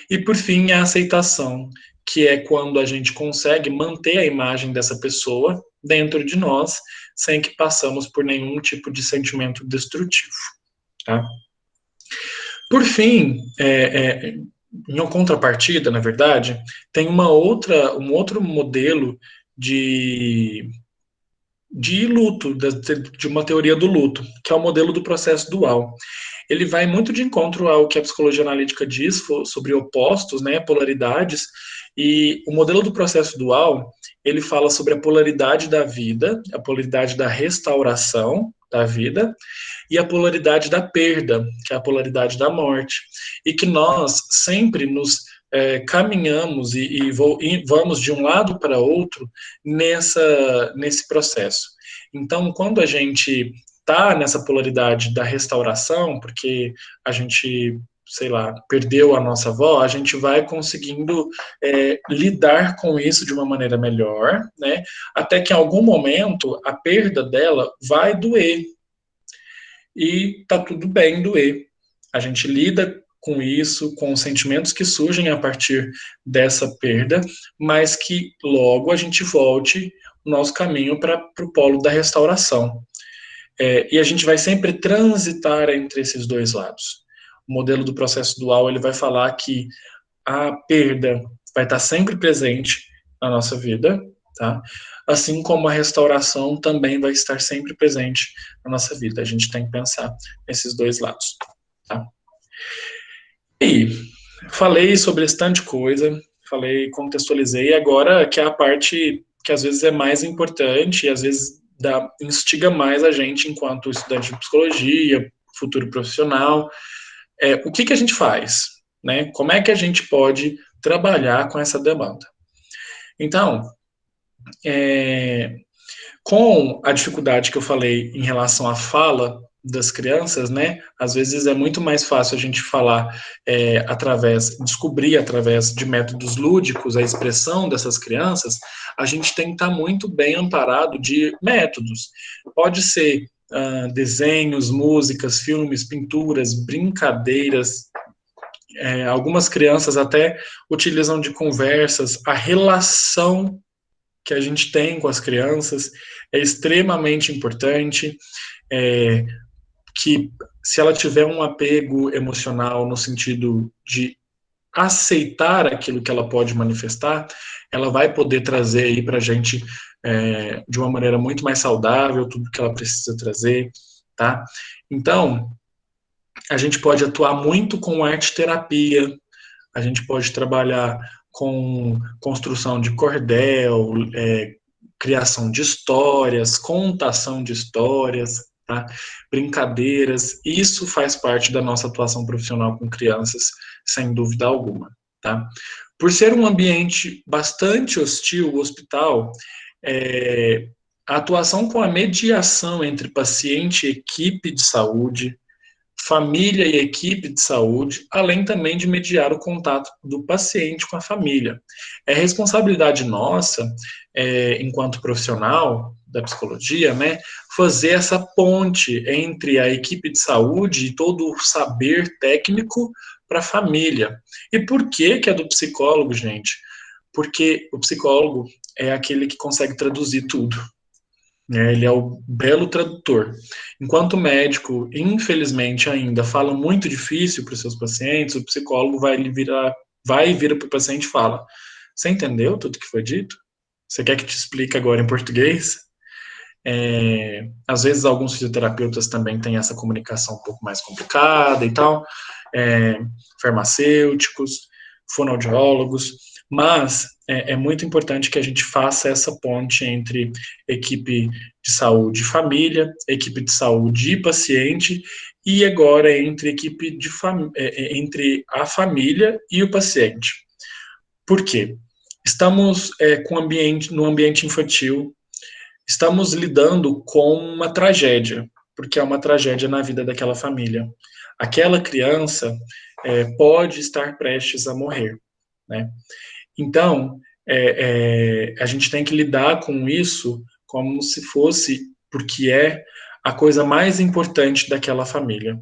E por fim, a aceitação, que é quando a gente consegue manter a imagem dessa pessoa dentro de nós, sem que passamos por nenhum tipo de sentimento destrutivo, tá? Por fim, em contrapartida, na verdade, tem um outro modelo de luto, de uma teoria do luto, que é o modelo do processo dual. Ele vai muito de encontro ao que a psicologia analítica diz sobre opostos, né, polaridades, e o modelo do processo dual, ele fala sobre a polaridade da vida, a polaridade da restauração da vida, e a polaridade da perda, que é a polaridade da morte, e que nós sempre nos caminhamos e vamos de um lado para outro nesse processo. Então, quando a gente está nessa polaridade da restauração, porque a gente, sei lá, perdeu a nossa avó, a gente vai conseguindo lidar com isso de uma maneira melhor, né? Até que em algum momento a perda dela vai doer. E tá tudo bem doer. A gente lida com isso, com os sentimentos que surgem a partir dessa perda, mas que logo a gente volte o nosso caminho para o polo da restauração. E a gente vai sempre transitar entre esses dois lados. O modelo do processo dual, ele vai falar que a perda vai estar sempre presente na nossa vida, tá? Assim como a restauração também vai estar sempre presente na nossa vida. A gente tem que pensar nesses dois lados, tá? E falei sobre esse tanto de coisa, contextualizei, agora que é a parte que às vezes é mais importante e às vezes instiga mais a gente enquanto estudante de psicologia, futuro profissional. O que a gente faz, né? Como é que a gente pode trabalhar com essa demanda? Então, com a dificuldade que eu falei em relação à fala das crianças, né? Às vezes é muito mais fácil a gente falar descobrir através de métodos lúdicos a expressão dessas crianças. A gente tem que estar muito bem amparado de métodos. Pode ser desenhos, músicas, filmes, pinturas, brincadeiras. Algumas crianças até utilizam de conversas. A relação que a gente tem com as crianças é extremamente importante, que se ela tiver um apego emocional no sentido de aceitar aquilo que ela pode manifestar, ela vai poder trazer aí para a gente de uma maneira muito mais saudável tudo que ela precisa trazer, tá? Então, a gente pode atuar muito com arte-terapia, a gente pode trabalhar com construção de cordel, criação de histórias, contação de histórias, tá? Brincadeiras. Isso faz parte da nossa atuação profissional com crianças, sem dúvida alguma, tá? Por ser um ambiente bastante hostil, o hospital, a atuação com a mediação entre paciente e equipe de saúde, família e equipe de saúde, além também de mediar o contato do paciente com a família. É responsabilidade nossa, enquanto profissional da psicologia, né, fazer essa ponte entre a equipe de saúde e todo o saber técnico para a família. E por que que é do psicólogo, gente? Porque o psicólogo é aquele que consegue traduzir tudo, né? Ele é o belo tradutor. Enquanto o médico, infelizmente, ainda fala muito difícil para os seus pacientes, o psicólogo vai vira para o paciente e fala: você entendeu tudo que foi dito? Você quer que te explique agora em português? Às vezes alguns fisioterapeutas também têm essa comunicação um pouco mais complicada e tal, farmacêuticos, fonoaudiólogos, mas é muito importante que a gente faça essa ponte entre equipe de saúde e família, equipe de saúde e paciente, e agora entre entre a família e o paciente. Por quê? Estamos no ambiente infantil, estamos lidando com uma tragédia, porque é uma tragédia na vida daquela família. Aquela criança pode estar prestes a morrer, né? Então, a gente tem que lidar com isso como se fosse, porque é a coisa mais importante daquela família.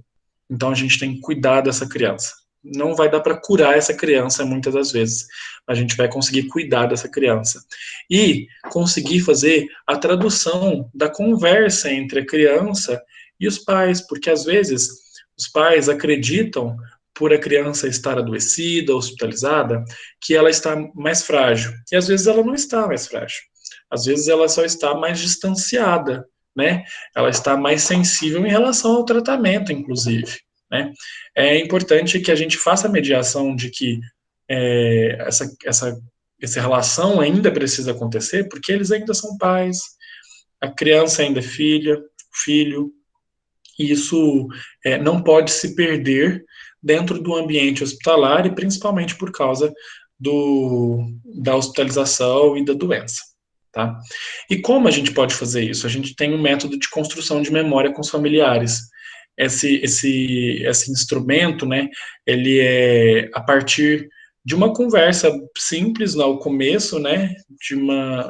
Então, a gente tem que cuidar dessa criança. Não vai dar para curar essa criança muitas das vezes, mas a gente vai conseguir cuidar dessa criança e conseguir fazer a tradução da conversa entre a criança e os pais, porque às vezes os pais acreditam, por a criança estar adoecida, hospitalizada, que ela está mais frágil, e às vezes ela não está mais frágil, às vezes ela só está mais distanciada, né? Ela está mais sensível em relação ao tratamento, inclusive, né? É importante que a gente faça a mediação de que essa relação ainda precisa acontecer, porque eles ainda são pais, a criança ainda é filho, e isso não pode se perder dentro do ambiente hospitalar, e principalmente por causa da hospitalização e da doença. Tá? E como a gente pode fazer isso? A gente tem um método de construção de memória com os familiares. Esse instrumento, né, ele é a partir de uma conversa simples lá ao começo, né,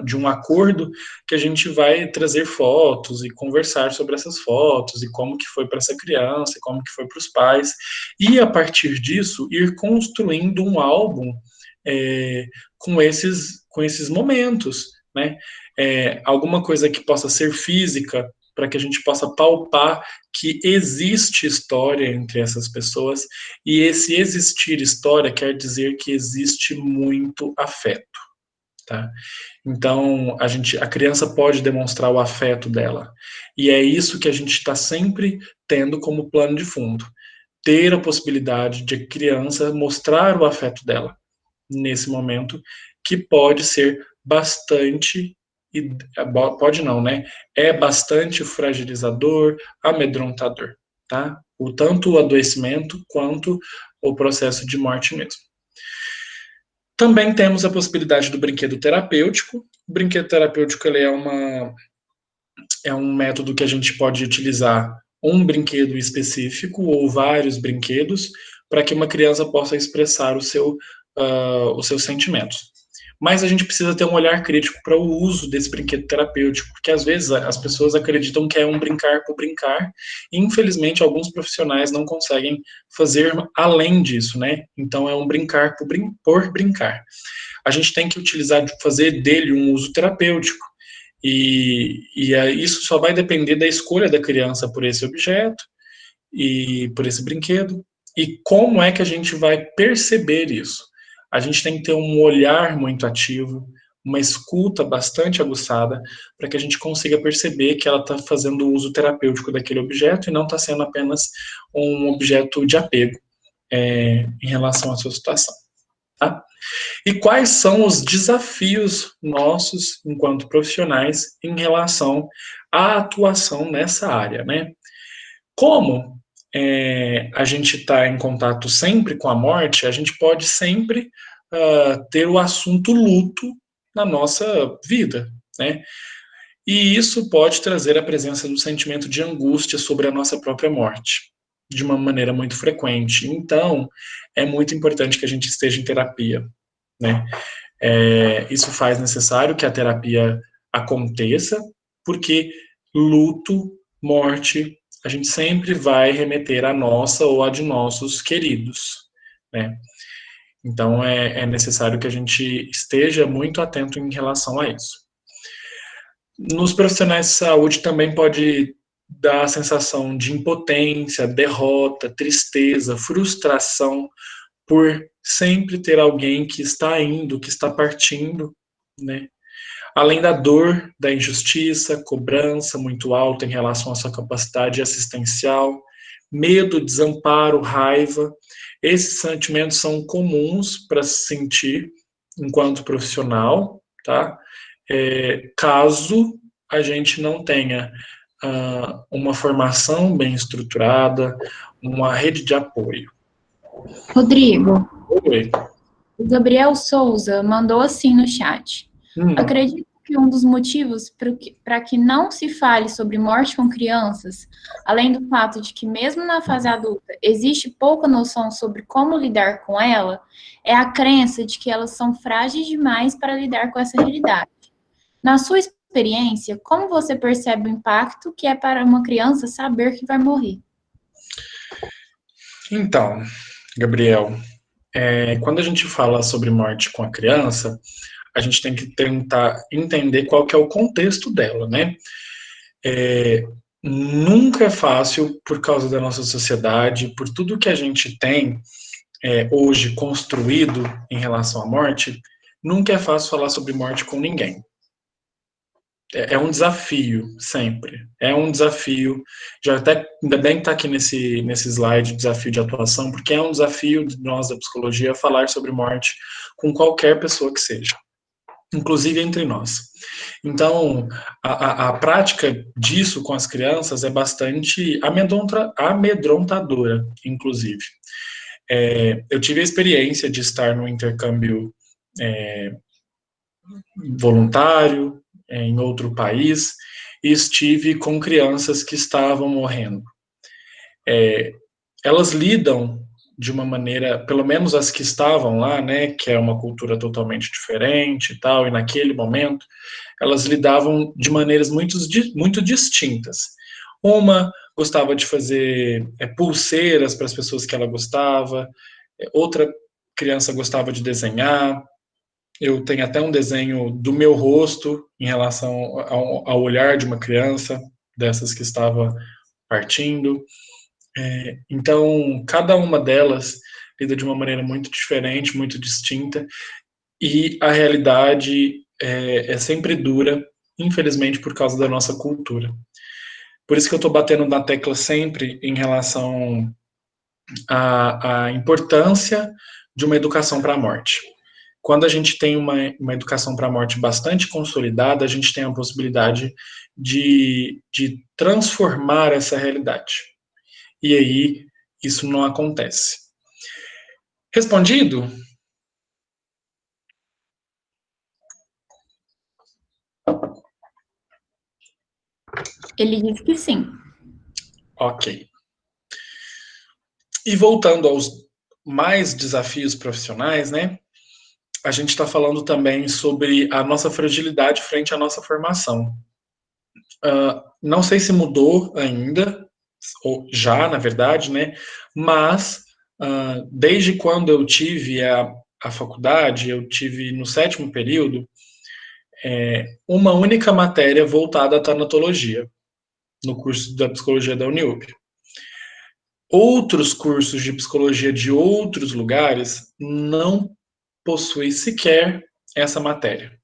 de um acordo que a gente vai trazer fotos e conversar sobre essas fotos e como que foi para essa criança, como que foi para os pais, e a partir disso ir construindo um álbum com esses momentos, né, alguma coisa que possa ser física, para que a gente possa palpar que existe história entre essas pessoas, e esse existir história quer dizer que existe muito afeto, tá? Então, a criança pode demonstrar o afeto dela, e é isso que a gente está sempre tendo como plano de fundo, ter a possibilidade de a criança mostrar o afeto dela, nesse momento, que pode ser bastante, pode não, né? É bastante fragilizador, amedrontador, tá? Tanto o adoecimento quanto o processo de morte mesmo. Também temos a possibilidade do brinquedo terapêutico. O brinquedo terapêutico ele é um método que a gente pode utilizar um brinquedo específico ou vários brinquedos para que uma criança possa expressar os seus sentimentos. Mas a gente precisa ter um olhar crítico para o uso desse brinquedo terapêutico, porque às vezes as pessoas acreditam que é um brincar por brincar, e infelizmente alguns profissionais não conseguem fazer além disso, né? Então é um brincar por brincar. A gente tem que fazer dele um uso terapêutico, e isso só vai depender da escolha da criança por esse objeto e por esse brinquedo, e como é que a gente vai perceber isso. A gente tem que ter um olhar muito ativo, uma escuta bastante aguçada, para que a gente consiga perceber que ela está fazendo o uso terapêutico daquele objeto e não está sendo apenas um objeto de apego em relação à sua situação. Tá? E quais são os desafios nossos, enquanto profissionais, em relação à atuação nessa área, né? Como a gente está em contato sempre com a morte, a gente pode sempre ter o assunto luto na nossa vida, né? E isso pode trazer a presença do sentimento de angústia sobre a nossa própria morte, de uma maneira muito frequente. Então, é muito importante que a gente esteja em terapia, né? Isso faz necessário que a terapia aconteça, porque luto, morte, a gente sempre vai remeter a nossa ou a de nossos queridos, né? Então, é necessário que a gente esteja muito atento em relação a isso. Nos profissionais de saúde também pode dar a sensação de impotência, derrota, tristeza, frustração, por sempre ter alguém que está indo, que está partindo, né? Além da dor, da injustiça, cobrança muito alta em relação à sua capacidade assistencial, medo, desamparo, raiva. Esses sentimentos são comuns para se sentir enquanto profissional, tá? Caso a gente não tenha uma formação bem estruturada, uma rede de apoio. Rodrigo, Oi. o Gabriel Souza mandou assim no chat. Acredito que um dos motivos para que não se fale sobre morte com crianças, além do fato de que mesmo na fase adulta existe pouca noção sobre como lidar com ela, é a crença de que elas são frágeis demais para lidar com essa realidade. Na sua experiência, como você percebe o impacto que é para uma criança saber que vai morrer? Então, Gabriel, quando a gente fala sobre morte com a criança, a gente tem que tentar entender qual que é o contexto dela, né? Nunca é fácil, por causa da nossa sociedade, por tudo que a gente tem hoje construído em relação à morte, nunca é fácil falar sobre morte com ninguém. É um desafio, sempre. É um desafio. Já até, ainda bem que está aqui nesse slide, desafio de atuação, porque é um desafio de nós da psicologia falar sobre morte com qualquer pessoa que seja, inclusive entre nós. Então, a prática disso com as crianças é bastante amedrontadora, inclusive. Eu tive a experiência de estar no intercâmbio voluntário, em outro país, e estive com crianças que estavam morrendo. Elas lidam de uma maneira, pelo menos as que estavam lá, né, que é uma cultura totalmente diferente e tal, e naquele momento, elas lidavam de maneiras muito distintas. Uma gostava de fazer pulseiras para as pessoas que ela gostava, outra criança gostava de desenhar. Eu tenho até um desenho do meu rosto em relação ao olhar de uma criança, dessas que estava partindo. Então, cada uma delas lida de uma maneira muito diferente, muito distinta, e a realidade é sempre dura, infelizmente, por causa da nossa cultura. Por isso que eu estou batendo na tecla sempre em relação à importância de uma educação para a morte. Quando a gente tem uma educação para a morte bastante consolidada, a gente tem a possibilidade de transformar essa realidade. E aí, isso não acontece. Respondido? Ele disse que sim. Ok. E voltando aos mais desafios profissionais, né? A gente está falando também sobre a nossa fragilidade frente à nossa formação. Não sei se mudou ainda, ou já, na verdade, né? Mas, desde quando eu tive a faculdade, eu tive no 7º período, uma única matéria voltada à tanatologia, no curso da psicologia da Uniub. Outros cursos de psicologia de outros lugares não possuem sequer essa matéria.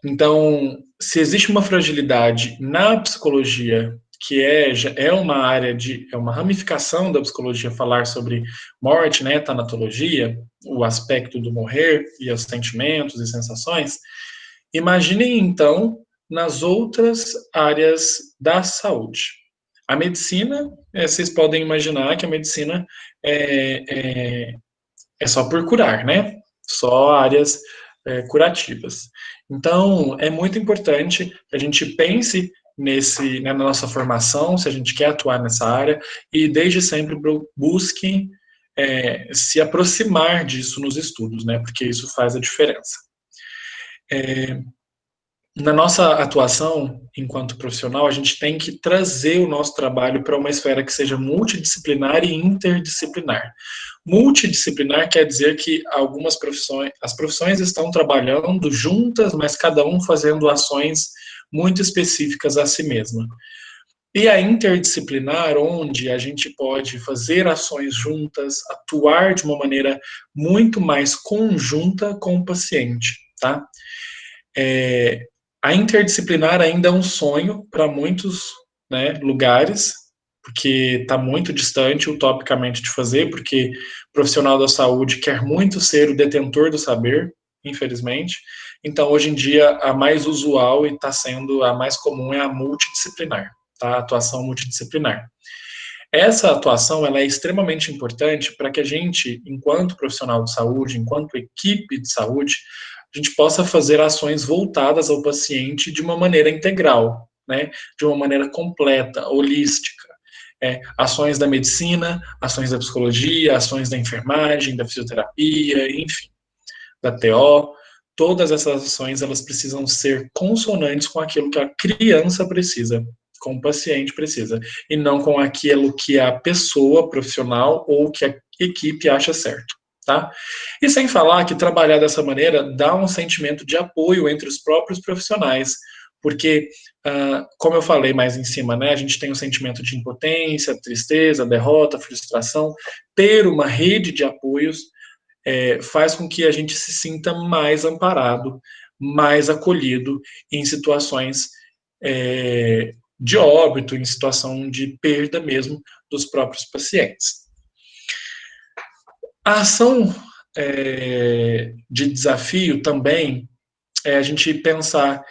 Então, se existe uma fragilidade na psicologia, que é uma área é uma ramificação da psicologia falar sobre morte, né, tanatologia, o aspecto do morrer e os sentimentos e sensações, imaginem então nas outras áreas da saúde. A medicina, vocês podem imaginar que a medicina é só por curar, né? Só áreas curativas. Então, é muito importante que a gente pense na nossa formação, se a gente quer atuar nessa área, e desde sempre busque se aproximar disso nos estudos, né? Porque isso faz a diferença. na nossa atuação enquanto profissional, a gente tem que trazer o nosso trabalho para uma esfera que seja multidisciplinar e interdisciplinar. Multidisciplinar quer dizer que algumas profissões, as profissões estão trabalhando juntas, mas cada um fazendo ações muito específicas a si mesma. E a interdisciplinar, onde a gente pode fazer ações juntas, atuar de uma maneira muito mais conjunta com o paciente, tá? A interdisciplinar ainda é um sonho para muitos, né, lugares, porque está muito distante utopicamente de fazer, porque o profissional da saúde quer muito ser o detentor do saber, infelizmente. Então, hoje em dia, a mais usual e está sendo a mais comum é a multidisciplinar, tá? A atuação multidisciplinar. Essa atuação ela é extremamente importante para que a gente, enquanto profissional de saúde, enquanto equipe de saúde, a gente possa fazer ações voltadas ao paciente de uma maneira integral, né? De uma maneira completa, holística. Ações da medicina, ações da psicologia, ações da enfermagem, da fisioterapia, enfim, da TO. Todas essas ações elas precisam ser consonantes com aquilo que a criança precisa, com o paciente precisa, e não com aquilo que a pessoa profissional ou que a equipe acha certo, tá? E sem falar que trabalhar dessa maneira dá um sentimento de apoio entre os próprios profissionais, porque, como eu falei mais em cima, né, a gente tem um sentimento de impotência, tristeza, derrota, frustração. Ter uma rede de apoios faz com que a gente se sinta mais amparado, mais acolhido em situações de óbito, em situação de perda mesmo dos próprios pacientes. A ação de desafio também é a gente pensar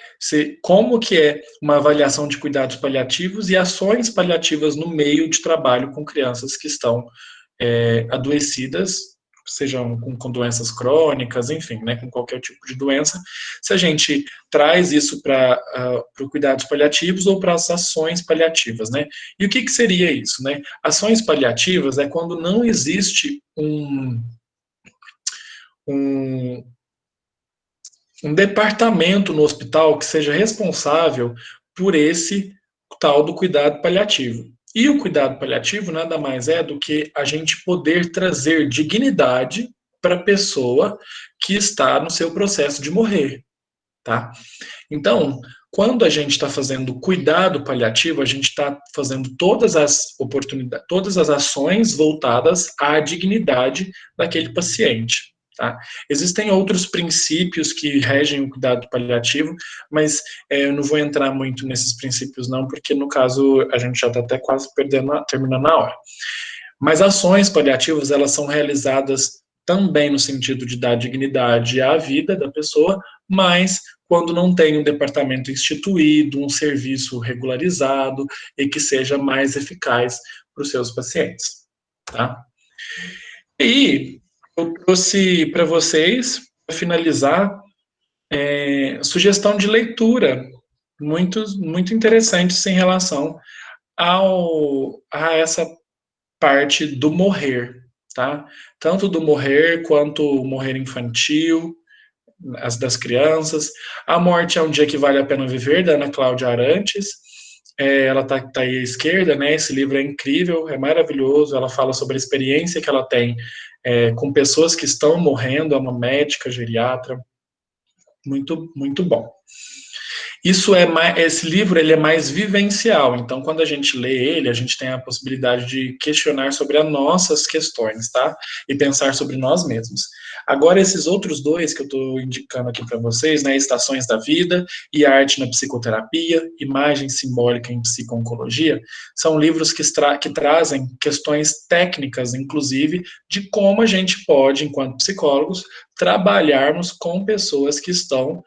como que é uma avaliação de cuidados paliativos e ações paliativas no meio de trabalho com crianças que estão adoecidas, sejam com doenças crônicas, enfim, né, com qualquer tipo de doença, se a gente traz isso para os cuidados paliativos ou para as ações paliativas, né? E o que seria isso, né? Ações paliativas é quando não existe um departamento no hospital que seja responsável por esse tal do cuidado paliativo. E o cuidado paliativo nada mais é do que a gente poder trazer dignidade para a pessoa que está no seu processo de morrer, tá? Então, quando a gente está fazendo cuidado paliativo, a gente está fazendo todas as oportunidades, todas as ações voltadas à dignidade daquele paciente. Tá? Existem outros princípios que regem o cuidado paliativo, mas eu não vou entrar muito nesses princípios não, porque no caso a gente já está até quase terminando a hora. Mas ações paliativas, elas são realizadas também no sentido de dar dignidade à vida da pessoa, mas quando não tem um departamento instituído, um serviço regularizado e que seja mais eficaz para os seus pacientes. Tá? E eu trouxe para vocês, para finalizar, sugestão de leitura muito interessantes em relação a essa parte do morrer, tá? Tanto do morrer quanto o morrer infantil, as das crianças. A Morte é um Dia que Vale a Pena Viver, da Ana Cláudia Arantes. Ela tá aí à esquerda, né? Esse livro é incrível, é maravilhoso. Ela fala sobre a experiência que ela tem com pessoas que estão morrendo, é uma médica geriatra, muito, muito bom. Esse livro ele é mais vivencial, então quando a gente lê ele, a gente tem a possibilidade de questionar sobre as nossas questões, tá? E pensar sobre nós mesmos. Agora, esses outros dois que eu estou indicando aqui para vocês, né, Estações da Vida e Arte na Psicoterapia, Imagem Simbólica em Psico-Oncologia, são livros que trazem questões técnicas, inclusive, de como a gente pode, enquanto psicólogos, trabalharmos com pessoas que estão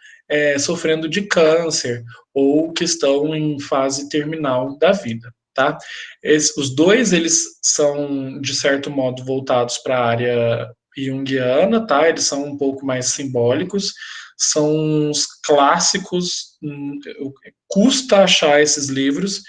sofrendo de câncer ou que estão em fase terminal da vida, tá? Os dois, eles são, de certo modo, voltados para a área junguiana, tá? Eles são um pouco mais simbólicos, são os clássicos, custa achar esses livros,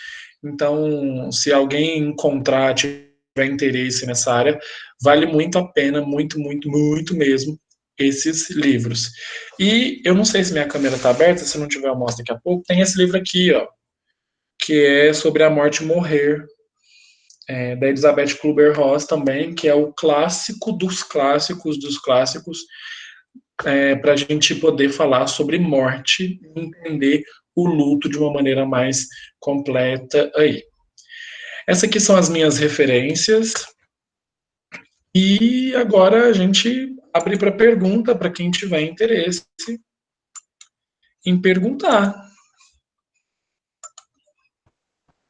então, se alguém encontrar, tiver interesse nessa área, vale muito a pena, muito, muito, muito mesmo, esses livros. E eu não sei se minha câmera está aberta, se não tiver eu mostro daqui a pouco, tem esse livro aqui, ó, que é sobre a morte e morrer, da Elizabeth Kubler-Ross também, que é o clássico dos clássicos dos clássicos, para a gente poder falar sobre morte e entender o luto de uma maneira mais completa aí. Essas aqui são as minhas referências. E agora a gente abre para pergunta para quem tiver interesse em perguntar.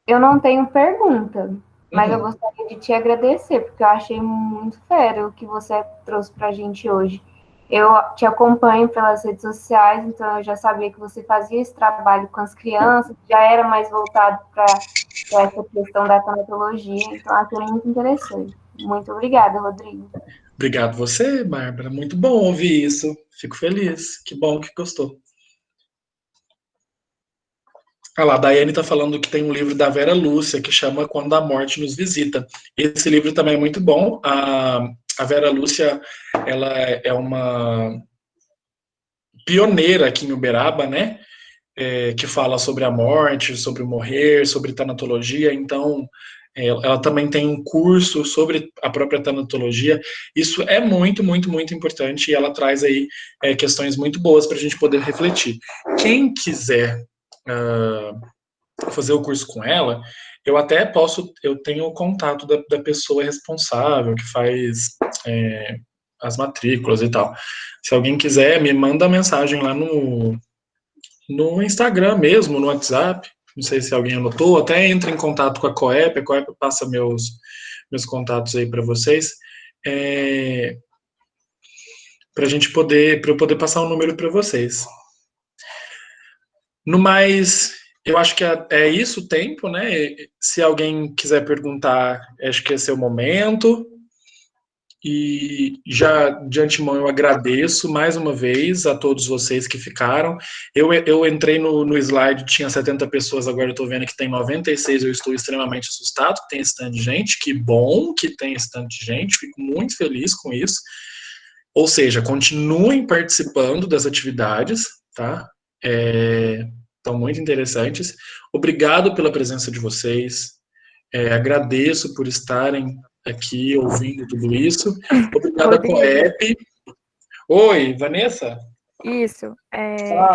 Eu não tenho pergunta, mas eu gostaria de te agradecer, porque eu achei muito fera o que você trouxe para a gente hoje. Eu te acompanho pelas redes sociais, então eu já sabia que você fazia esse trabalho com as crianças, já era mais voltado para essa questão da tanatologia, então achei muito interessante. Muito obrigada, Rodrigo. Obrigado você, Bárbara. Muito bom ouvir isso. Fico feliz. Que bom que gostou. Ah lá, a Daiane está falando que tem um livro da Vera Lúcia que chama Quando a Morte Nos Visita. Esse livro também é muito bom. A Vera Lúcia, ela é uma pioneira aqui em Uberaba, né? Que fala sobre a morte, sobre o morrer, sobre tanatologia. Então, ela também tem um curso sobre a própria tanatologia. Isso é muito, muito, muito importante e ela traz aí questões muito boas para a gente poder refletir. Quem quiser fazer o curso com ela, eu até posso, eu tenho o contato da pessoa responsável que faz as matrículas e tal. Se alguém quiser, me manda mensagem lá no Instagram mesmo, no WhatsApp. Não sei se alguém anotou, até entra em contato com a Coep passa meus contatos aí para vocês, para eu poder passar um número para vocês. No mais, eu acho que é isso o tempo, né? Se alguém quiser perguntar, acho que esse é o momento. E já de antemão eu agradeço mais uma vez a todos vocês que ficaram. Eu entrei no slide, tinha 70 pessoas, agora eu estou vendo que tem 96, eu estou extremamente assustado que tem esse tanto de gente. Que bom que tem esse tanto de gente, fico muito feliz com isso. Ou seja, continuem participando das atividades, tá? Estão muito interessantes. Obrigado pela presença de vocês. Agradeço por estarem aqui ouvindo tudo isso. Obrigada, Coep. Oi, Vanessa? Isso.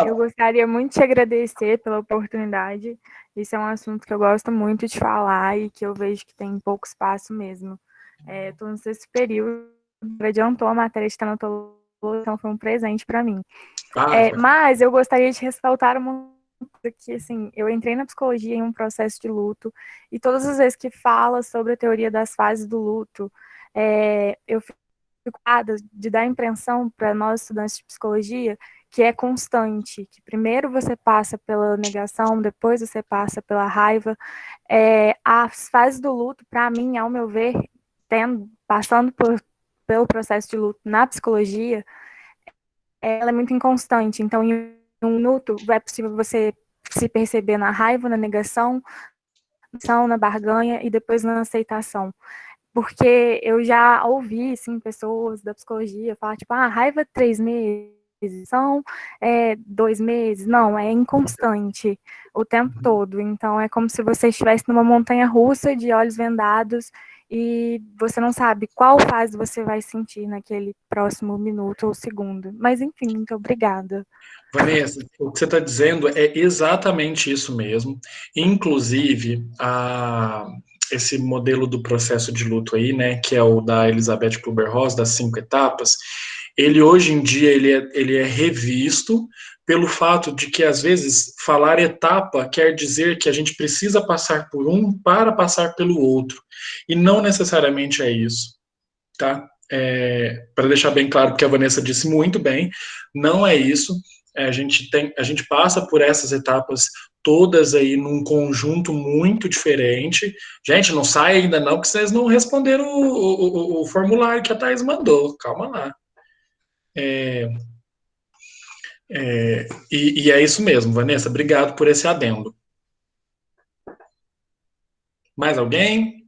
Eu gostaria muito de te agradecer pela oportunidade. Esse é um assunto que eu gosto muito de falar e que eu vejo que tem pouco espaço mesmo. Estou no sexto período, adiantou a matéria de tanatologia, então foi um presente para mim. Mas eu gostaria de ressaltar uma coisa que, assim, eu entrei na psicologia em um processo de luto e todas as vezes que fala sobre a teoria das fases do luto, eu fico de dar a impressão para nós estudantes de psicologia que é constante, que primeiro você passa pela negação, depois você passa pela raiva. As fases do luto, para mim, ao meu ver, passando pelo processo de luto na psicologia, ela é muito inconstante. Então, em um minuto, é possível você se perceber na raiva, na negação, na barganha e depois na aceitação. Porque eu já ouvi, assim, pessoas da psicologia falar, tipo, raiva 3 meses, são 2 meses. Não, é inconstante o tempo todo. Então, é como se você estivesse numa montanha russa de olhos vendados e você não sabe qual fase você vai sentir naquele próximo minuto ou segundo. Mas, enfim, muito obrigada. Vanessa, o que você está dizendo é exatamente isso mesmo. Inclusive, esse modelo do processo de luto aí, né, que é o da Elizabeth Kubler-Ross, das 5 etapas, ele hoje em dia ele é revisto pelo fato de que, às vezes, falar etapa quer dizer que a gente precisa passar por um para passar pelo outro. E não necessariamente é isso, tá? Para deixar bem claro, porque a Vanessa disse muito bem, não é isso. A gente passa por essas etapas todas aí num conjunto muito diferente. Gente, não sai ainda não, porque vocês não responderam o formulário que a Thais mandou. Calma lá. E é isso mesmo, Vanessa. Obrigado por esse adendo. Mais alguém?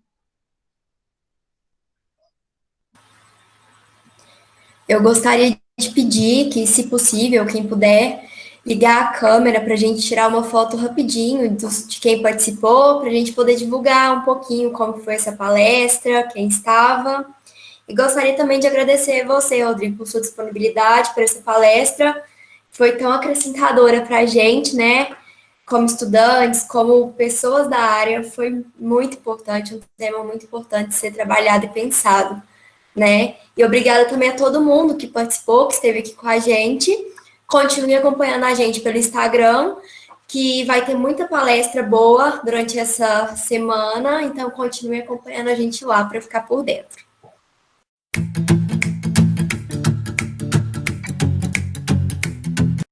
Eu gostaria de pedir pedir que, se possível, quem puder, ligar a câmera para a gente tirar uma foto rapidinho de quem participou, para a gente poder divulgar um pouquinho como foi essa palestra, quem estava. E gostaria também de agradecer você, Rodrigo, por sua disponibilidade para essa palestra. Foi tão acrescentadora para a gente, né? Como estudantes, como pessoas da área, foi muito importante, um tema muito importante de ser trabalhado e pensado, né? E obrigada também a todo mundo que participou, que esteve aqui com a gente. Continue acompanhando a gente pelo Instagram, que vai ter muita palestra boa durante essa semana, então continue acompanhando a gente lá para ficar por dentro.